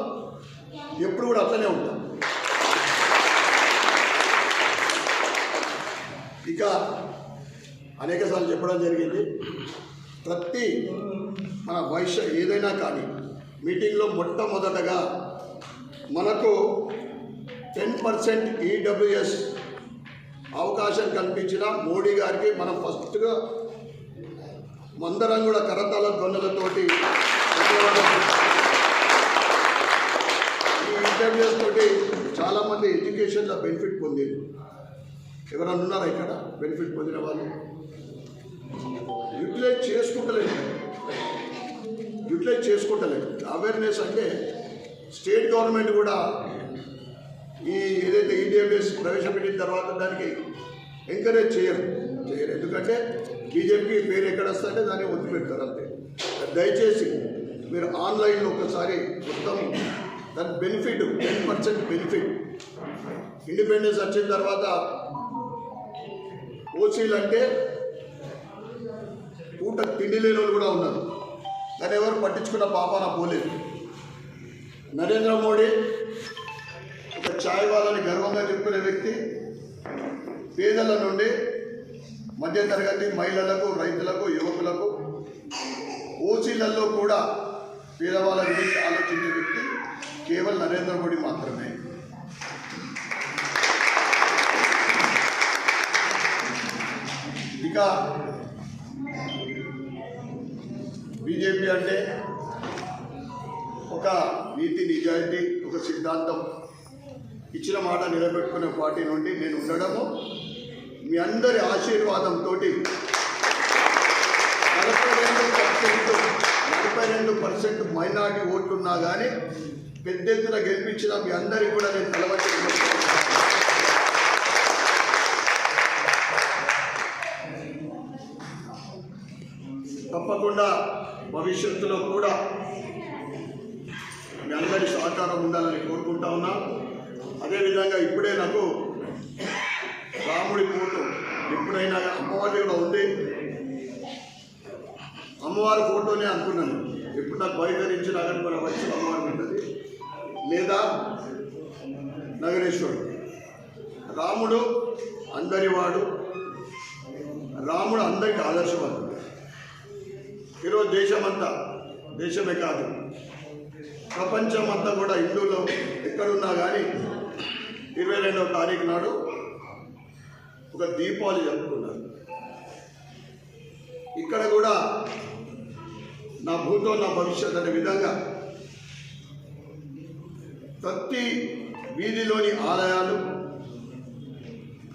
ఎప్పుడు కూడా అట్లనే ఉంటాను. ఇక అనేకసార్లు చెప్పడం జరిగింది, ప్రతి మన భవిష్య ఏదైనా కానీ మీటింగ్లో మొట్టమొదటగా మనకు 10% ఈడబ్ల్యూఎస్ అవకాశం కల్పించిన మోడీ గారికి మనం ఫస్ట్గా మందరం కూడా కరతాళ ధ్వనులతోటి ఈ ఈడబ్ల్యూఎస్ తోటి చాలామంది ఎడ్యుకేషన్లో బెనిఫిట్ పొందింది. ఎవరన్నా ఉన్నారా ఇక్కడ బెనిఫిట్ పొందిన వాళ్ళు? యూటిలైజ్ చేసుకుంటలేదు. అవేర్నెస్ అంటే స్టేట్ గవర్నమెంట్ కూడా ఈ ఏదైతే ఈడబ్ల్యూఎస్ ప్రవేశపెట్టిన తర్వాత దానికి ఎంకరేజ్ చేయరు. ఎందుకంటే బీజేపీ పేరు ఎక్కడ వస్తుంటే దాన్ని వదిలిపెడతారు అంతే. దయచేసి మీరు ఆన్లైన్లో ఒకసారి మొత్తం దాని బెనిఫిట్ 10% బెనిఫిట్. ఇండిపెండెన్స్ వచ్చిన తర్వాత ఓసీలు అంటే పూట తిండి లేని వాళ్ళు కూడా ఉన్నారు, కానీ ఎవరు పట్టించుకున్న పాపాన పోలేదు. నరేంద్ర మోడీ ఒక ఛాయ్ వాళ్ళని గర్వంగా చెప్పుకునే వ్యక్తి. పేదల నుండి మధ్యతరగతి మహిళలకు, రైతులకు, యువకులకు ఓసీలలో కూడా పేదవాళ్ళ గురించి ఆలోచించే వ్యక్తి కేవలం నరేంద్ర మోడీ మాత్రమే. ఇక బీజేపీ అంటే ఒక నీతి నిజాయితీ, ఒక సిద్ధాంతం, ఇచ్చిన మాట నిలబెట్టుకునే పార్టీ నుండి నేను ఉండడము మీ అందరి ఆశీర్వాదంతో 42% మైనార్టీ ఓట్లున్నా కానీ పెద్ద ఎత్తున గెలిపించిన మీ అందరికీ కూడా నేను తలవంచి తప్పకుండా భవిష్యత్తులో కూడా మీ అందరి సహకారం ఉండాలని కోరుకుంటా ఉన్నా. అదేవిధంగా ఇప్పుడే నాకు రాముడి ఫోటో ఎప్పుడైనా అమ్మవారి కూడా ఉంది, అమ్మవారి ఫోటోనే అనుకున్నాను. ఎప్పుడు నాకు బయలుదేరించిన అక్కడ వచ్చి అమ్మవారి ఉంటుంది, లేదా నగరేశ్వరుడు. రాముడు అందరివాడు, రాముడు అందరికీ ఆదర్శవాడు. ఈరోజు దేశమే కాదు ప్రపంచం అంతా కూడా హిందువులు ఎక్కడున్నా కానీ 22వ తారీఖు నాడు ఒక దీపావళి జరుపుకున్నారు. ఇక్కడ కూడా నా భూతో నా భవిష్యత్ అనే విధంగా ప్రతి వీధిలోని ఆలయాలు,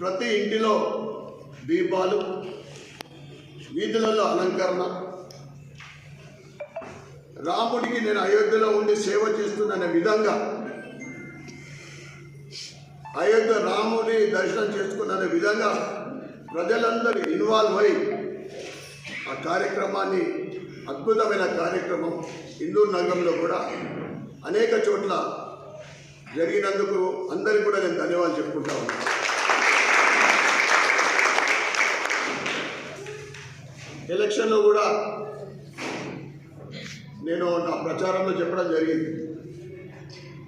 ప్రతి ఇంటిలో దీపాలు, వీధులలో అలంకరణ, రాముడికి నేను అయోధ్యలో ఉండి సేవ చేస్తున్న విధంగా అయోధ్య రాముడి దర్శనం చేసుకున్న విధంగా ప్రజలందరూ ఇన్వాల్వ్ అయి ఆ కార్యక్రమాన్ని, అద్భుతమైన కార్యక్రమం హిందూ నగరంలో కూడా అనేక చోట్ల జరిగినందుకు అందరికీ కూడా నేను ధన్యవాదాలు చెప్పుకుంటా ఉన్నాను. ఎలక్షన్లో కూడా నేను నా ప్రచారంలో చెప్పడం జరిగింది.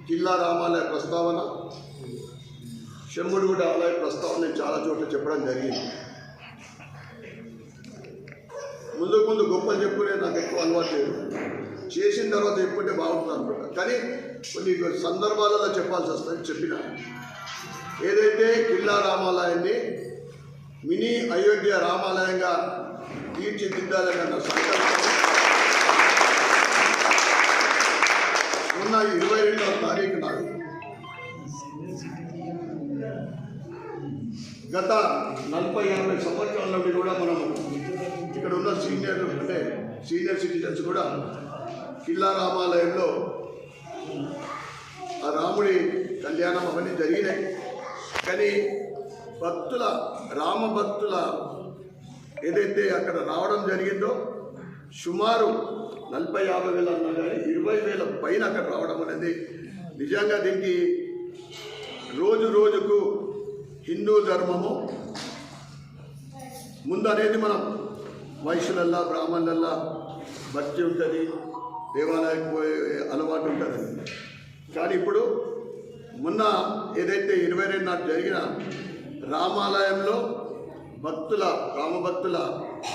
జిల్లా రామాలయ ప్రస్తావన, శంభుడిగూడ ఆలయ ప్రస్తావన నేను చాలా చోట్ల చెప్పడం జరిగింది. ముందు గొప్పలు చెప్పుకునే నాకు ఎక్కువ అలవాటు లేదు. చేసిన తర్వాత చెప్పుకుంటే బాగుంటుంది అనుకుంటా, కానీ కొన్ని సందర్భాలలో చెప్పాల్సి వస్తుంది. చెప్పిన ఏదైతే కిల్లా రామాలయాన్ని మినీ అయోధ్య రామాలయంగా తీర్చిదిద్దాలని అన్న సంకల్పం ఉన్న 22వ తారీఖు నాడు గత 40-50 సంవత్సరాల నుండి కూడా మనము ఇక్కడ ఉన్న సీనియర్ సిటిజన్స్ కూడా కిల్లా రామాలయంలో ఆ రాముడి కళ్యాణం అవన్నీ జరిగినాయి. కానీ భక్తుల రామభక్తుల ఏదైతే అక్కడ రావడం జరిగిందో సుమారు 40-50 వేలు అన్నా కానీ 20,000 పైన అక్కడ రావడం అనేది నిజంగా దీనికి రోజు రోజుకు హిందూ ధర్మము ముందు అనేది మనం వైశ్యులల్లా బ్రాహ్మణులల్లా భక్తి ఉంటుంది, దేవాలయానికి పోయే అలవాటు ఉంటుంది. కానీ ఇప్పుడు మొన్న ఏదైతే 22 నాడు జరిగిన రామాలయంలో రామభక్తుల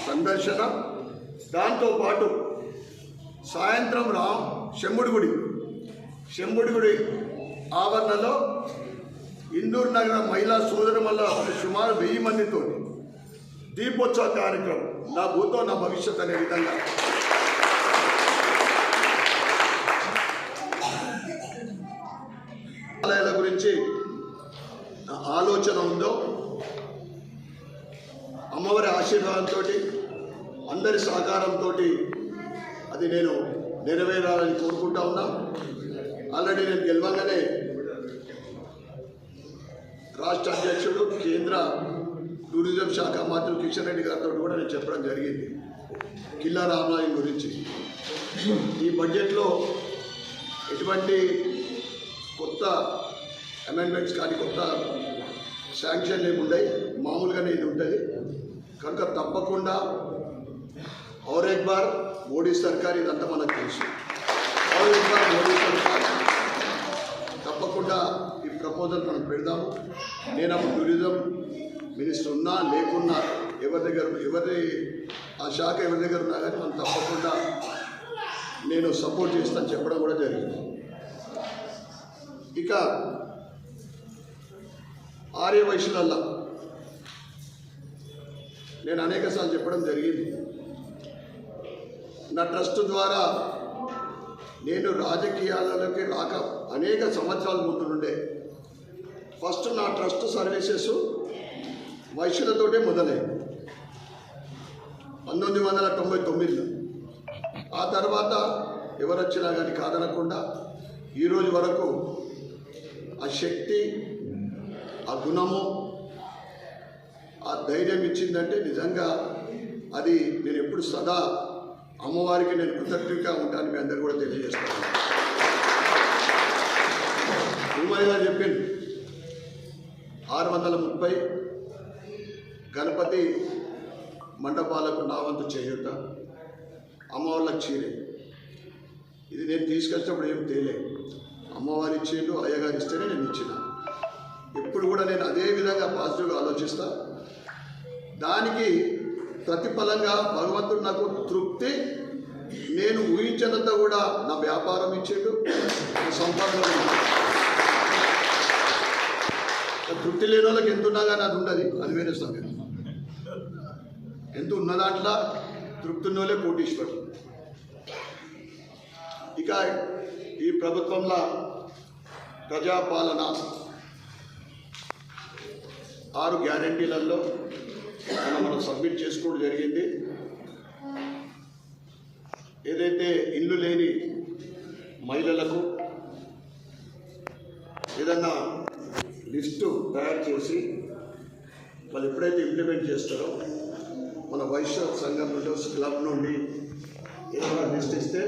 సందర్శన, దాంతోపాటు సాయంత్రం శంభుడి గుడి ఆవరణలో ఇందూరు నగర మహిళా సోదరుల సుమారు 1000 మందితో దీపోత్సవ కార్యక్రమం, నా భూతో నా భవిష్యత్ అనే విధంగా ఆలయాల గురించి ఆలోచన ఉందో అమ్మవారి ఆశీర్వాదంతో అందరి సహకారంతో అది నేను నెరవేరాలని కోరుకుంటా ఉన్నా. ఆల్రెడీ నేను గెలవగానే రాష్ట్ర అధ్యక్షుడు కేంద్ర టూరిజం శాఖ మంత్రి కిషన్ రెడ్డి గారితో కూడా నేను చెప్పడం జరిగింది కిల్లా రామాలయం గురించి. ఈ బడ్జెట్లో ఎటువంటి కొత్త అమెండ్మెంట్స్ కానీ కొత్త శాంక్షన్ ఏమి ఉన్నాయి, మామూలుగానే ఇది ఉంటుంది కనుక తప్పకుండా ఔర్ ఎక్ బార్ మోడీ సర్కార్, ఇదంతా మనకు తెలుసు. ఔర్ ఎక్ బార్ మోడీ సర్కార్ తప్పకుండా ఈ ప్రపోజల్ మనం పెడదాము. నేను అప్పుడు టూరిజం మినిస్టర్ ఉన్నా లేకున్నా ఎవరి ఆ శాఖ ఎవరి దగ్గర ఉన్నా కానీ మనం తప్పకుండా నేను సపోర్ట్ చేస్తాను చెప్పడం కూడా జరిగింది. ఇక ఆర్య వైశ్యులల్లా నేను అనేకసార్లు చెప్పడం జరిగింది. నా ట్రస్ట్ ద్వారా నేను రాజకీయాలలోకి రాక అనేక సంవత్సరాల ముందు నుండే ఫస్ట్ నా ట్రస్ట్ సర్వీసెస్ వైశ్యులతోటే మొదలైంది 1999లో. ఆ తర్వాత ఎవరు వచ్చినా కానీ కాదనకుండా ఈరోజు వరకు ఆ శక్తి, ఆ గుణము, ఆ ధైర్యం ఇచ్చిందంటే నిజంగా అది నేను ఎప్పుడు సదా అమ్మవారికి నేను కృతజ్ఞతగా ఉంటాను. మీ అందరు కూడా తెలియజేస్తాను. భూమయ్య గారు చెప్పింది 630 గణపతి మండపాలకు నా వంతు చేయూత, అమ్మవార్లకు చీరే. ఇది నేను తీసుకొచ్చినప్పుడు ఏం తేలే, అమ్మవారి ఇచ్చేళ్ళు అయ్యగారు ఇస్తేనే నేను ఇచ్చిన. ఎప్పుడు కూడా నేను అదే విధంగా పాజిటివ్గా ఆలోచిస్తా. దానికి ప్రతిఫలంగా భగవంతుడు నాకు తృప్తి, నేను ఊహించినంత కూడా నా వ్యాపారం ఇచ్చేడు, నా సంపాదన తృప్తి లేని వాళ్ళకి ఎంత ఉన్నా కానీ అది ఉండదు, అది వేరే సంగతి. ఎంత ఉన్న దాంట్లో తృప్తి ఉన్న వాళ్ళే కోటీశ్వరుడు. ఇక ఈ ప్రభుత్వంలో ప్రజాపాలన 6 గ్యారంటీలలో మనం సబ్మిట్ చేసుకోవడం జరిగింది. ఏదైతే ఇల్లు లేని మహిళలకు ఏదన్నా లిస్టు తయారు చేసి వాళ్ళు ఎప్పుడైతే ఇంప్లిమెంట్ చేస్తారో మన వైశ్య సంఘం నుండి క్లబ్ నుండి ఏదైనా లిస్ట్ ఇస్తే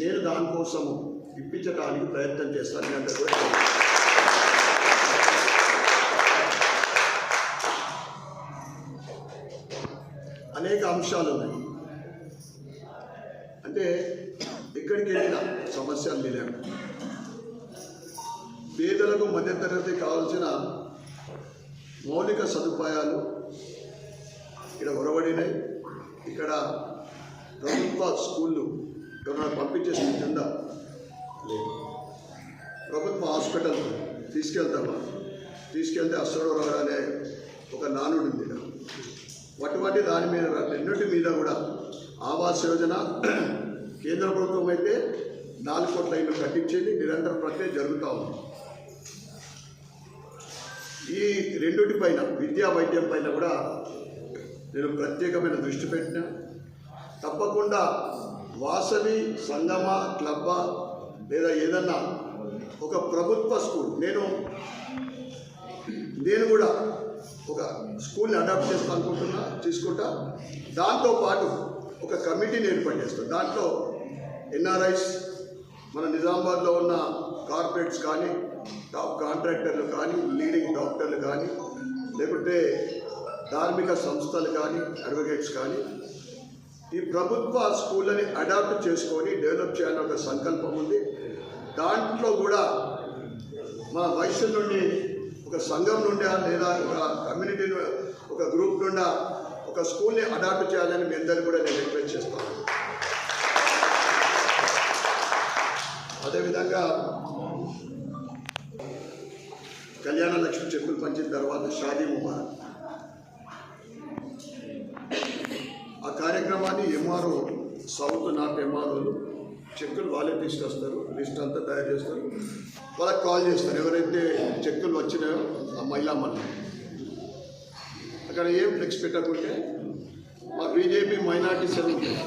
నేను దానికోసము ఇప్పించడానికి ప్రయత్నం చేస్తాను. అంటే కూడా అనేక అంశాలు ఉన్నాయి. అంటే ఎక్కడికి వెళ్ళినా సమస్యలు లేవు. పేదలకు మధ్యతరగతి కావాల్సిన మౌలిక సదుపాయాలు ఇక్కడ ఒరవడినాయి. ఇక్కడ ప్రభుత్వ స్కూళ్ళు ఎవరైనా పంపించే స్థితి ఉందా? లేదు. ప్రభుత్వ హాస్పిటల్ తీసుకెళ్తామా? తీసుకెళ్తే అసలు అనే ఒక నానుడు ఉంది. అటువంటి దాని మీద రెండింటి మీద కూడా ఆవాస్ యోజన కేంద్ర ప్రభుత్వం అయితే 4 కోట్ల ఇల్లు కట్టించేది నిరంతర ప్రక్రియ జరుగుతూ ఉంది. ఈ రెండింటి పైన విద్యా వైద్యం పైన కూడా నేను ప్రత్యేకమైన దృష్టి పెట్టిన. తప్పకుండా వాసవి సంగమ క్లబ్బా లేదా ఏదన్నా ఒక ప్రభుత్వ స్కూల్, నేను నేను కూడా ఒక స్కూల్ని అడాప్ట్ తీసుకుంటా. దాంతోపాటు ఒక కమిటీని ఏర్పాటు చేస్తాను. దాంట్లో ఎన్ఆర్ఐస్, మన నిజామాబాద్లో ఉన్న కార్పొరేట్స్ కానీ, టాప్ కాంట్రాక్టర్లు కానీ, లీడింగ్ డాక్టర్లు కానీ, లేకుంటే ధార్మిక సంస్థలు కానీ, అడ్వకేట్స్ కానీ ఈ ప్రభుత్వ స్కూళ్ళని అడాప్ట్ చేసుకొని డెవలప్ చేయాలని ఒక సంకల్పం ఉంది. దాంట్లో కూడా మా వయసు నుండి ఒక సంఘం నుండి లేదా ఒక కమ్యూనిటీ ఒక గ్రూప్ నుండి ఒక స్కూల్ని అడాప్ట్ చేయాలని మీ అందరినీ కూడా నేను రిక్వెస్ట్ చేస్తాను. అదేవిధంగా కళ్యాణ లక్ష్మి చెక్కులు పంచిన తర్వాత షాదీ ముబారక్ ఆ కార్యక్రమాన్ని ఎంఆర్ఓ సౌత్ నార్త్ ఎంఆర్ఓలు చెక్కులు వాళ్ళే తీసుకొస్తారు, లిస్ట్ అంతా తయారు చేస్తారు, వాళ్ళకి కాల్ చేస్తారు. ఎవరైతే చెక్కులు వచ్చినాయో ఆ మహిళా మళ్ళీ అక్కడ ఏం ఫ్లెక్స్ పెట్టకుంటే మా బీజేపీ మైనార్టీ సెల్ ఉంటుంది,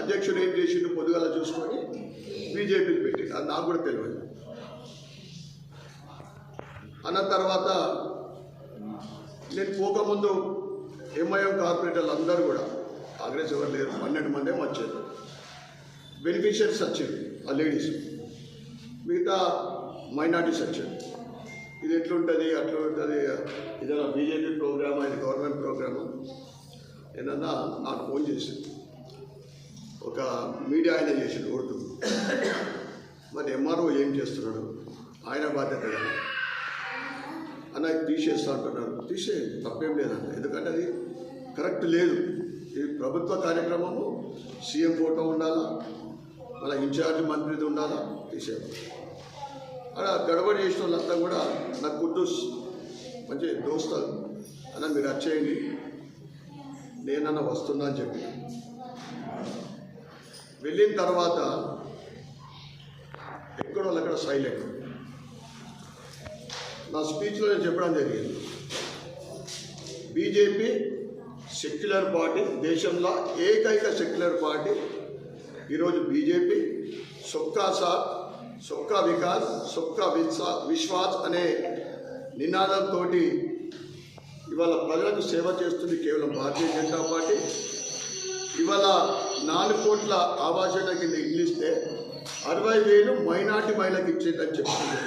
అధ్యక్షుడు ఏం చేసిండు పొద్దుగాల చూసుకొని బీజేపీకి పెట్టిండు. అది నాకు కూడా తెలియదు. అన్న తర్వాత నేను పోకముందు ఎంఐఎం కార్పొరేటర్లు అందరూ కూడా కాంగ్రెస్ ఎవరు లేరు, 12 మంది వచ్చారు. బెనిఫిషియరీస్ వచ్చారు ఆ లేడీస్, మిగతా మైనార్టీస్ వచ్చారు. ఇది ఎట్లుంటుంది అట్లా ఉంటుంది, ఇదన్నా బీజేపీ ప్రోగ్రామ్, ఇది గవర్నమెంట్ ప్రోగ్రాము. ఏదన్నా నాకు ఫోన్ చేసింది ఒక మీడియా ఆయన చేసిండు ఓటు. మరి ఎంఆర్ఓ ఏం చేస్తున్నాడు, ఆయన బాధ్యత కదా అన్న, తీసేస్తా అంటున్నారు. తీసేయండి, తప్పేం లేదన్న, ఎందుకంటే అది కరెక్ట్ లేదు. ఇది ప్రభుత్వ కార్యక్రమము, సీఎం ఫోటో ఉండాలా, మన ఇన్ఛార్జ్ మంత్రిది ఉండాలా, తీసేయాలి. అలా గడబడి చేసిన వాళ్ళంతా కూడా నాకు కుద్దూస్ మంచి దోస్తారు అన్న, మీరు వచ్చేయండి, నేనన్నా వస్తున్నా అని చెప్పి వెళ్ళిన తర్వాత ఎక్కడో అక్కడ సైలెంట్. నా స్పీచ్లో నేను చెప్పడం జరిగింది, బీజేపీ సెక్యులర్ పార్టీ, దేశంలో ఏకైక సెక్యులర్ పార్టీ. ఈరోజు బీజేపీ సబ్కా సాత్, సబ్కా వికాస్, సబ్కా విశ్వాస్ అనే నినాదంతో ఇవాళ ప్రజలకు సేవ చేస్తుంది కేవలం భారతీయ జనతా పార్టీ. ఇవాళ 4 కోట్ల ఆవాస్ యోజన కింద ఇల్లు ఇస్తే 60,000 మైనార్టీ మహిళలకు ఇచ్చేదని చెప్తుంది.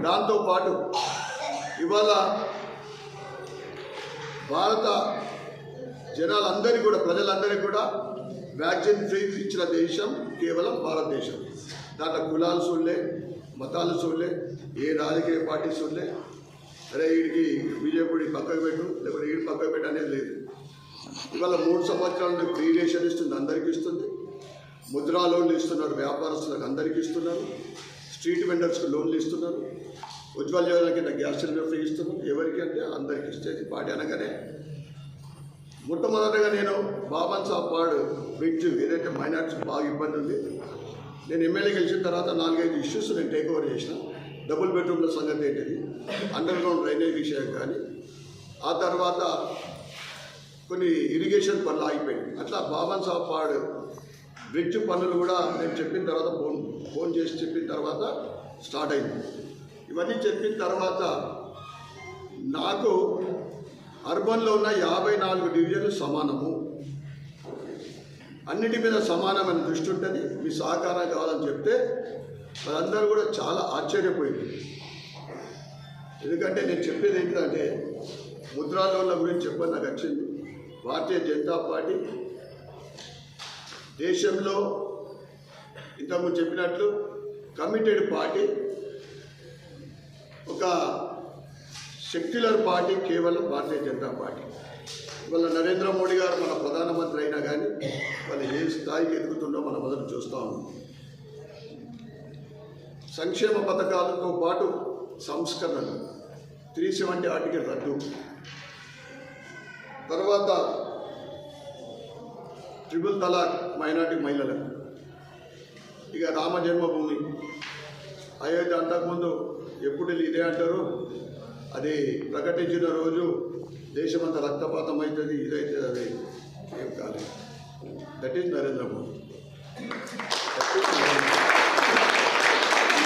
దాంతోపాటు ఇవాళ భారత జనాలందరికీ కూడా, ప్రజలందరికీ కూడా వ్యాక్సిన్ ఫ్రీ ఇచ్చిన దేశం కేవలం భారతదేశం. దాంట్లో కులాలు చూడలే, మతాలు చూడలే, ఏ రాజకీయ పార్టీ చూడలే. అరే వీడికి బీజేపీ పక్కకు పెట్టు, లేకపోతే వీడి పక్కకు పెట్టు అనేది లేదు. ఇవాళ 3 సంవత్సరాల నుండి ఫ్రీ రేషన్ ఇస్తుంది, అందరికీ ఇస్తుంది. ముద్రా లోన్లు ఇస్తున్నారు, వ్యాపారస్తులకు అందరికీ ఇస్తున్నారు. స్ట్రీట్ వెండర్స్కి లోన్లు ఇస్తున్నారు. ఉజ్వల్ యోజన కింద గ్యాస్ సిలిండర్ ఫ్రీ ఇస్తున్నారు. ఎవరికి అంటే అందరికీ ఇచ్చేది పార్టీ అనగానే మొట్టమొదటిగా నేను బాబన్ సాబ్ పాడు బ్రిడ్జ్, ఏదైతే మైనార్టీస్ బాగా ఇబ్బంది ఉంది, నేను ఎమ్మెల్యే గెలిచిన తర్వాత 4-5 ఇష్యూస్ నేను టేక్ ఓవర్ చేసిన. డబుల్ బెడ్రూమ్ల సంగతి ఏంటిది, అండర్ గ్రౌండ్ డ్రైనేజ్ విషయం కానీ, ఆ తర్వాత కొన్ని ఇరిగేషన్ పనులు ఆగిపోయింది. అట్లా బాబన్ సాబ్ పాడు బ్రిడ్జ్ పనులు కూడా నేను చెప్పిన తర్వాత ఫోన్ చేసి చెప్పిన తర్వాత స్టార్ట్ అయింది. ఇవన్నీ చెప్పిన తర్వాత నాకు అర్బన్లో ఉన్న 54 డివిజన్లు సమానము, అన్నిటి మీద సమానమైన దృష్టి ఉంటుంది, మీ సహకారం కావాలని చెప్తే వాళ్ళందరూ కూడా చాలా ఆశ్చర్యపోయింది. ఎందుకంటే నేను చెప్పేది ఏంటంటే ముద్రా లోన్ల గురించి చెప్పని నాకు వచ్చింది. భారతీయ జనతా పార్టీ దేశంలో ఇంతకుముందు చెప్పినట్లు కమిటెడ్ పార్టీ, ఒక సెక్యులర్ పార్టీ కేవలం భారతీయ జనతా పార్టీ. ఇవాళ నరేంద్ర మోడీ గారు మన ప్రధానమంత్రి అయినా కానీ వాళ్ళు ఏ స్థాయికి ఎదుగుతుందో మనం మొదలు చూస్తూ ఉన్నాం. సంక్షేమ పథకాలతో పాటు సంస్కరణలు, 370 ఆర్టికల్ రద్దు, తర్వాత ట్రిపుల్ తలాక్ మైనార్టీ మహిళలకు, ఇక రామ జన్మభూమి, అయోధ్య అంతకుముందు ఎప్పుడు ఇదే అంటారు, అది ప్రకటించిన రోజు దేశమంతా రక్తపాతం అవుతుంది, ఇదైతే అది ఏం కాలేదు. That is Narendra Modi.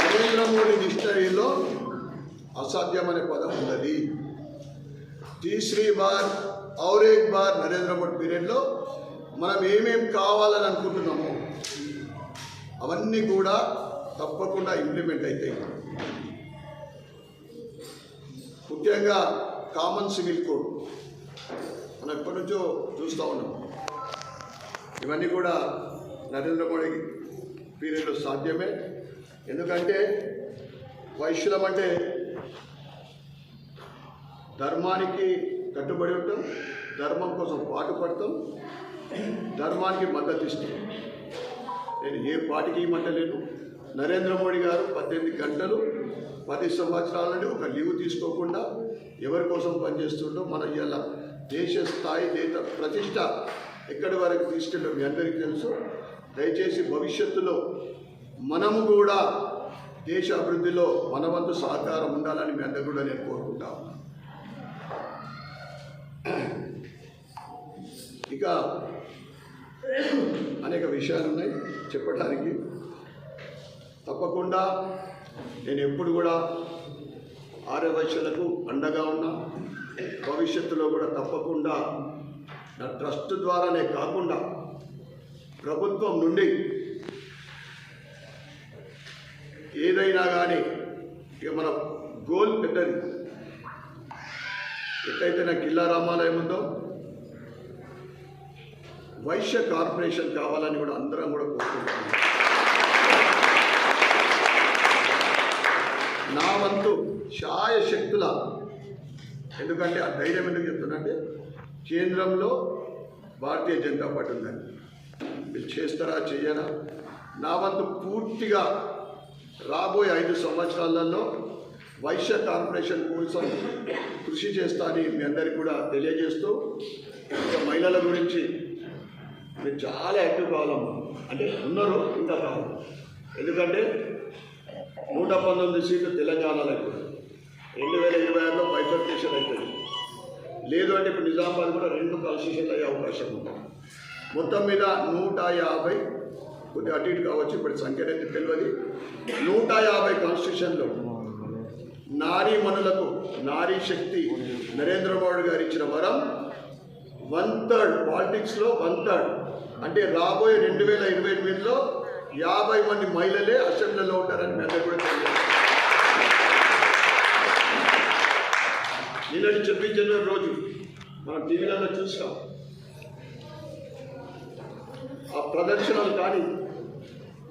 నరేంద్ర మోడీ డిక్షనరీలో అసాధ్యమనే పదం ఉన్నది. తీసరీ బార్ ఔర్ ఏక్ బార్ నరేంద్ర మోడీ పీరియడ్లో మనం ఏమేం కావాలని అనుకుంటున్నామో అవన్నీ కూడా తప్పకుండా ఇంప్లిమెంట్ అవుతాయి. ముఖ్యంగా కామన్ సివిల్ కోడ్ మనం ఎప్పటి నుంచో చూస్తూ ఉన్నాం. ఇవన్నీ కూడా నరేంద్ర మోడీ పీరియడ్లో సాధ్యమే. ఎందుకంటే వైశ్యులం అంటే ధర్మానికి కట్టుబడి ఉంటాం, ధర్మం కోసం పాటుపడతాం, ధర్మానికి మద్దతు ఇస్తాం. నేను ఏ పార్టీకి ఇవ్వమంటలేను. నరేంద్ర మోడీ గారు 18 గంటలు 10 సంవత్సరాల నుండి ఒక లీవ్ తీసుకోకుండా ఎవరి కోసం పనిచేస్తుండో మన ఇలా దేశ స్థాయి దేశ ప్రతిష్ట ఎక్కడి వరకు తీసుకెళ్ళడం మీ అందరికీ తెలుసు. దయచేసి భవిష్యత్తులో మనము కూడా దేశ అభివృద్ధిలో మన వంతు సహకారం ఉండాలని మీ అందరూ కూడా నేను కోరుకుంటా ఉన్నాను. ఇక అనేక విషయాలు ఉన్నాయి చెప్పడానికి. తప్పకుండా నేను ఎప్పుడు కూడా ఆర్యవైశ్యులకు అండగా ఉన్నా. భవిష్యత్తులో కూడా తప్పకుండా నా ట్రస్ట్ ద్వారానే కాకుండా ప్రభుత్వం నుండి ఏదైనా కానీ ఇక మన గోల్ పెద్దది. ఎట్లయితే నాకు కిల్లా రామాలయం ఉందో వైశ్య కార్పొరేషన్ కావాలని కూడా అందరం కూడా కోరుకుంటున్నాం. నా వంతు శాయశక్తుల, ఎందుకంటే ఆ ధైర్యం ఎందుకు చెప్తున్నంటే కేంద్రంలో భారతీయ జనతా పార్టీ ఉందని మీరు చేస్తారా చెయ్యరా, నా వంతు పూర్తిగా రాబోయే 5 సంవత్సరాలలో వైశ్య కార్పొరేషన్ కోసం కృషి చేస్తా అని మీ అందరికీ కూడా తెలియజేస్తూ, ఇంకా మహిళల గురించి మీరు చాలా యాక్టివ్ కావాలమ్మా. అంటే ఉన్నారు, ఇంకా కావాలి. ఎందుకంటే 119 సీట్లు తెలంగాణలో కూడా 2026లో బైఫర్కేషన్ అవుతుంది. లేదు అంటే ఇప్పుడు నిజామాబాద్ కూడా 2 కాన్స్టిట్యూషన్లు అయ్యే అవకాశం ఉంది. మొత్తం మీద 150, కొద్దిగా అటు ఇటు కావచ్చు, ఇప్పుడు సంఖ్య అయితే తెలియదు. 150 కాన్స్టిట్యూషన్లో నారీమణులకు నారీ శక్తి నరేంద్ర మోడీ గారు ఇచ్చిన వరం 1/3 పాలిటిక్స్లో 1/3 అంటే రాబోయే 2028లో 50 మంది మహిళలే అసెంబ్లీలో ఉంటారని మీ అందరూ కూడా తెలియదు. నిన్నటి 26 జనవరి రోజు మనం టీవీలలో చూసాం. ఆ ప్రదర్శనలు కానీ,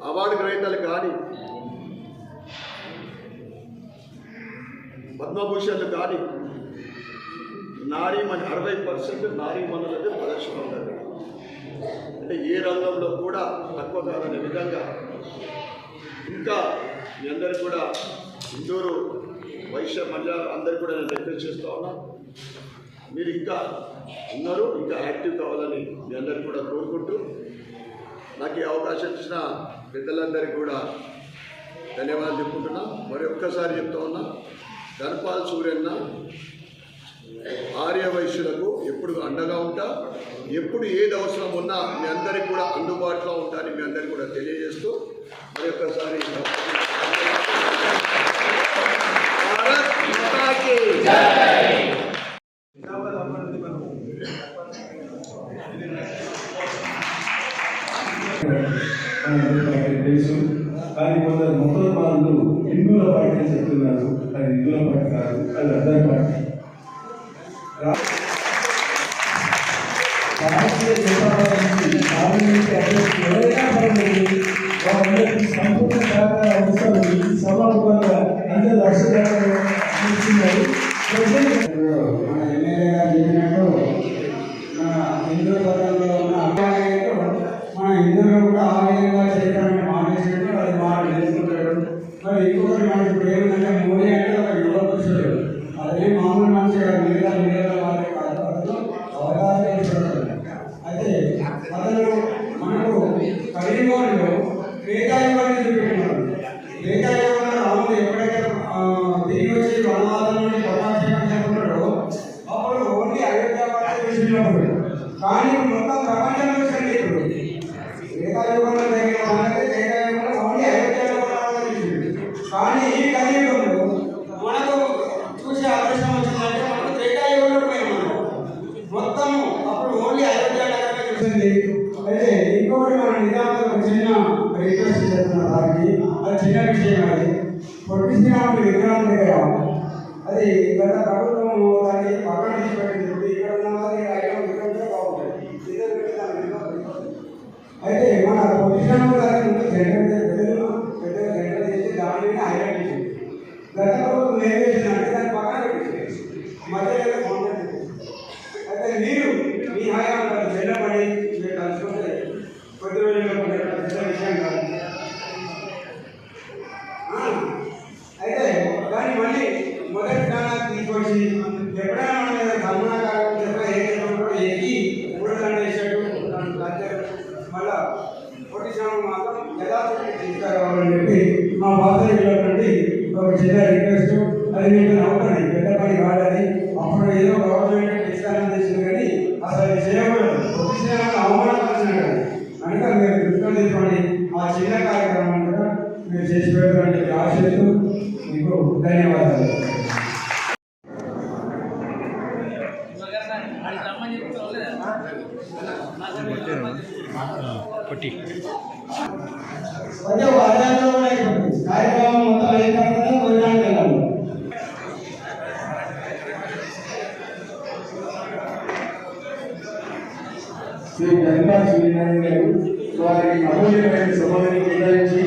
అవార్డు గ్రహీతలు కానీ, పద్మభూషణ్లు కానీ నారీమణి 60% నారీమణులదే ప్రదర్శన ఉంటుంది. అంటే ఏ రంగంలో కూడా తక్కువ కాదనే విధంగా ఇంకా మీ అందరికీ కూడా ఇందూరు వైశ్య మహిళ అందరికీ కూడా నేను రిక్వెస్ట్ చేస్తూ ఉన్నా. మీరు ఇంకా ఉన్నారు, ఇంకా యాక్టివ్ కావాలని మీ అందరికీ కూడా కోరుకుంటూ, నాకు ఈ అవకాశం ఇచ్చిన పెద్దలందరికీ కూడా ధన్యవాదాలు చెప్పుకుంటున్నా. మరి ఒక్కసారి చెప్తా ఉన్నా, ధనపాల్ సూర్యన్న ఆర్యవైశ్యులకు ఎప్పుడు అండగా ఉంటా, ఎప్పుడు ఏది అవసరం ఉన్నా మీ అందరికీ కూడా అందుబాటులో ఉంటారని మీ అందరికీ కూడా తెలియజేస్తూ మరి ఒక్కసారి తెలుసు. కానీ కొందరు మొదటి వాళ్ళు హిందువుల పార్టీ అని చెప్తున్నారు. అది హిందువుల పార్టీ కాదు, అది other party. Bharatiya Janata party parliament అభ్యర్థి ఎవరైనా పర్వాలేదు, వాళ్ళందరికీ సంపూర్ణ సహకారం అవసరం. ఈ సభాముఖంగా అందరూ అక్షరాలు ఇస్తున్నారు. మన ఎమ్మెల్యే గారు చెప్పినట్టు మన హిందూ ధర్మంలో ఉన్న అభిప్రాయాలు మన హిందువులు కూడా ఆ విధంగా చేయడానికి మానేసినట్టు అది మనం తెలుసుకుంటాడు. మరి ఇంకొకటి మనకి ఇప్పుడు ఏమిటంటే మోడీ అంటే ఒక యువ పురుషుడు, అదే మామూలు మనిషి గారు మిగతా వాళ్ళే కాదు, అతను అవగాహన చేసుకుంటాడు. అయితే అతను మనకు కలియుగంలో త్రేతాయుగాన్ని చూపెట్టినాడు. త్రేతాయుగంలో రాముడు ఎప్పుడైతే తిరిగి వచ్చి వనవాసం నుండి పట్టాభిషేకం చేసుకుంటాడో అప్పుడు ఓన్లీ అయోధ్య విషయంలో, కానీ మొత్తం ప్రపంచంలో సంగీతుడు త్రేతాయుగంలో జరిగిన సంగతి త్రేతాయుగంలో ఓన్లీ అయోధ్యలో కానీ ఈ కలియుగంలో మనకు అయితే ఇంకొకటి మన నిజాంలో ఒక చిన్న రిక్వెస్ట్ చేస్తున్నారు దానికి. అది చిన్న విషయం. అది పొట్టి శ్రీరాముడి విగ్రహం దగ్గర అది గత ప్రభుత్వం దాన్ని పక్కన తీసుకెళ్ళింది. ఇక్కడ ఉన్న వాళ్ళకి ఐటమ్ విగ్రహంగా బాగుంటుంది. అయితే మన పొట్టి శ్రీరాముడు గారికి ముందు పెద్ద జెండర్ చేసి దాని మీద హైలైట్ చేసింది. గత ప్రభుత్వం ఏం చేసిందంటే దాన్ని పక్కన పెట్టింది, మధ్యలో కాంటాక్ట్. అయితే మీరు మీ హయాంలో జెండపడి మీరు కలుసుకుంటే కొద్ది రోజుల్లో పెద్ద విషయం కాదు. అయితే దాన్ని మళ్ళీ మొదటి స్థానాన్ని తీసుకొచ్చి ఎప్పుడైనా మన మీద సమానాకారం ఎక్కి ఊరదండ వేసాడు మళ్ళా పొట్టి శ్రామం మాత్రం యథార్థంగా తీసుకురావాలని చెప్పి మా బాధ్యతటువంటి ఒక చిన్న రిక్వెస్ట్. అది మీకు నమ్మకం పెద్ద పని కాదని అప్పుడు ఏదో గవర్నమెంట్ డిస్కషన్ చేసింది కానీ అసలు అది చేయకూడదు. పొట్టి శ్రామం అవమానపరిచినట్టు కనుక మీరు దృష్టిలో తీసుకోండి. ఆ చిన్న కార్యక్రమం కూడా మీరు చేసి పెడతారని చెప్పి ఆశిస్తూ మీకు ధన్యవాదాలు. కార్యక్రమం మొత్తం అయిపోయింది. భోజనానికి వెళ్ళాలి. శ్రీ గంగా సూర్యనారాయణ గారు వారి అమూల్యమైన సమయాన్ని కేటాయించి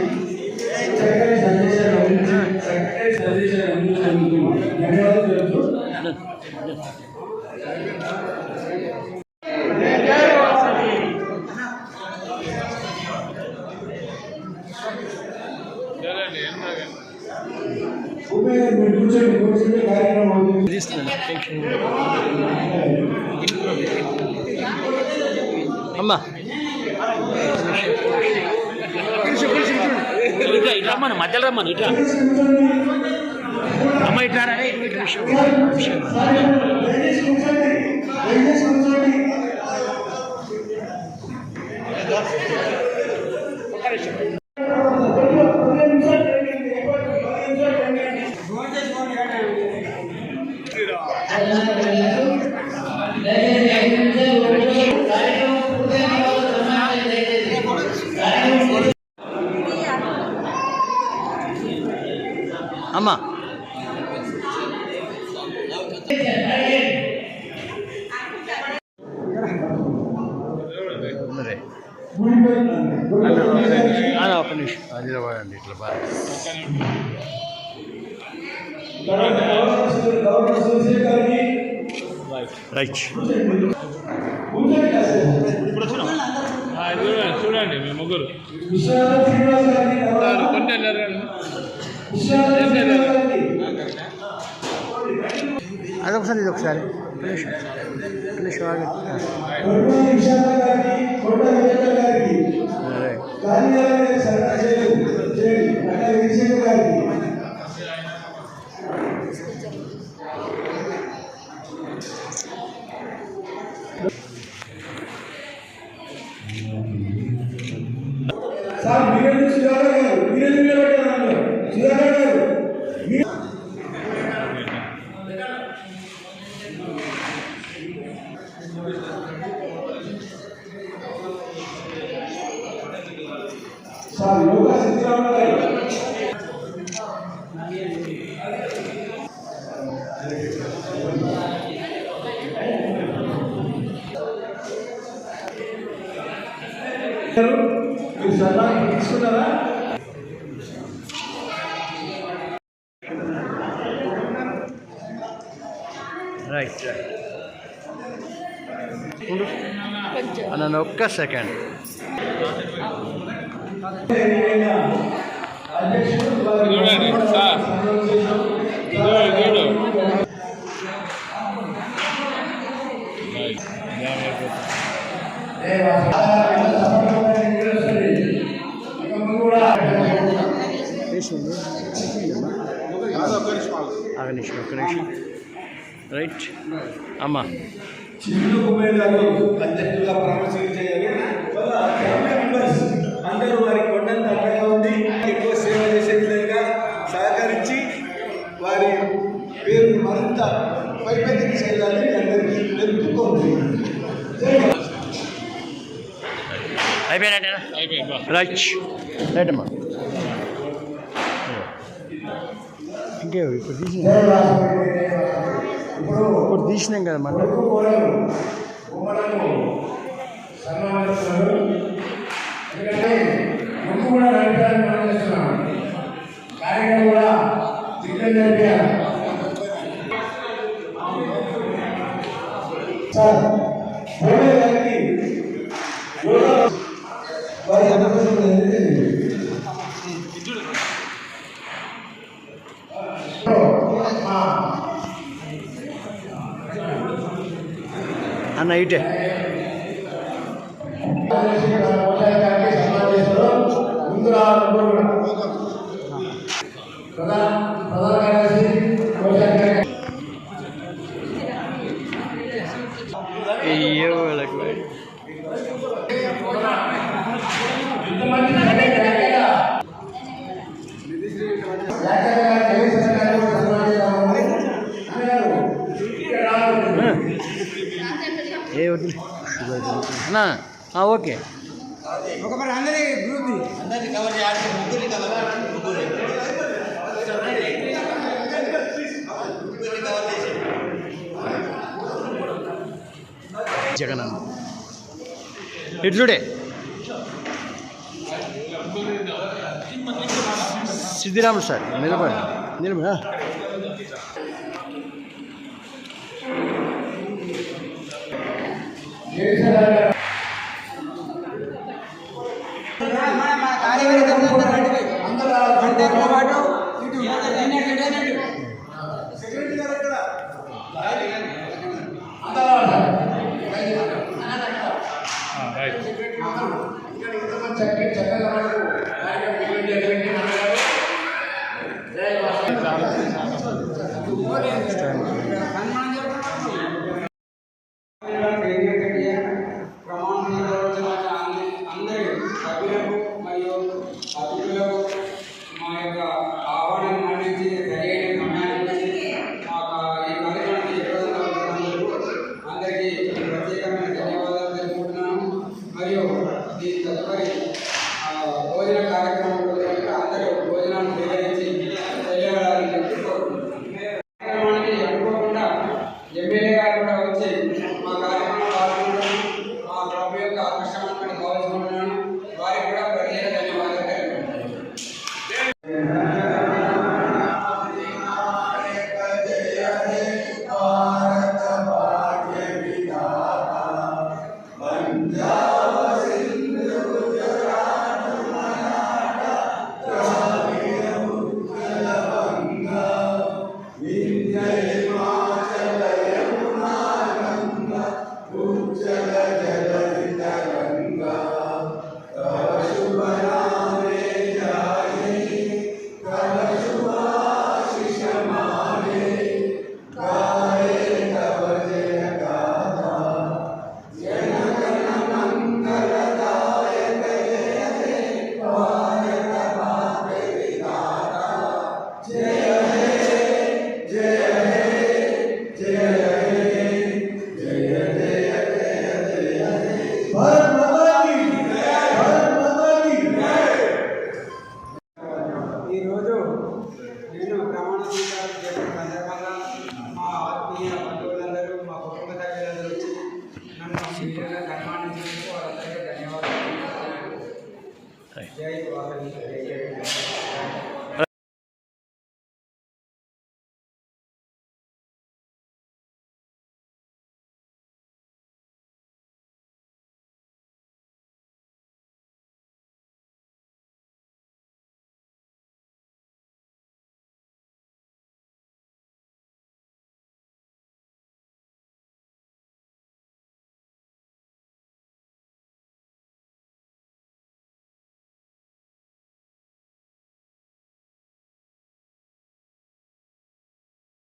చక్కని సందేశాలు అందించినందుకు ధన్యవాదాలు తెలుపుతూ కూర్చొని కార్యక్రమం అమ్మా ఇట్లా రమ్మను, మధ్యలో రమ్మను, ఇట్లా అమ్మ ఇట్లా అమ్మా ఒక నిమిషం హైదరాబాద్ ఇట్లా బాగా రైట్ చూడండి మీ ముగ్గురు అదొకసారి ఇది ఒకసారి సార్ మీరెందుకు సుధాకర్ గారు మీరెందుకు నిలబడ్డారు? సుధాకర్ గారు సార్ యోగా సిద్ధరామయ్య గారు మీరు సలహా తీసుకున్నారా? రైట్ అన్న ఒక్క సెకండ్. ఒక్క నిమిషం రైట్ అమ్మా చిన్న కుమార్ గారు అధ్యక్షులుగా ప్రమాణం చేయాలి. వాళ్ళ ఫ్యామిలీ మెంబర్స్ అందరూ వారి కొండంత అండగా ఉండి ఎక్కువ సేవ చేసే విధంగా సహకరించి వారి పేరు మరింత పైపెత్తికి చేయాలని అందరికీ తెలుపుకోండి. అయిపోయినట్టేనా రైట్ రైట్ అమ్మా ఇంకే ఇప్పుడు తీసినాం కదా మళ్ళీ సన్మానిస్తున్నారు. ఎందుకంటే ముందు కూడా నడిపాలని మనం చేస్తున్నాం. కార్యక్రమం కూడా దిగ్గజ నడిపారు. సార్ మోడీ గారికి వారి అన్న ఇటే ముందు ప్రధాన కార్యదర్శి అన్నా ఓకే ఒక మరి అందరి గ్రూప్ అందరినీ కవర్ చేయాలి, ముగ్గురిని కవర్ చేసి జగనన్న ఇట్లుడే సిద్ధిరాములు సార్ నిలబడి నిలబడి ఈరోజు నేను ప్రమాణ స్వీకారం చేసిన సందర్భంగా మా ఆత్మీయ బంధువులందరూ మా కుటుంబ సభ్యులందరూ వచ్చి నన్ను వీళ్ళగా సన్మానించినందుకు వాళ్ళందరికీ ధన్యవాదాలు. జై వాసవి జై జై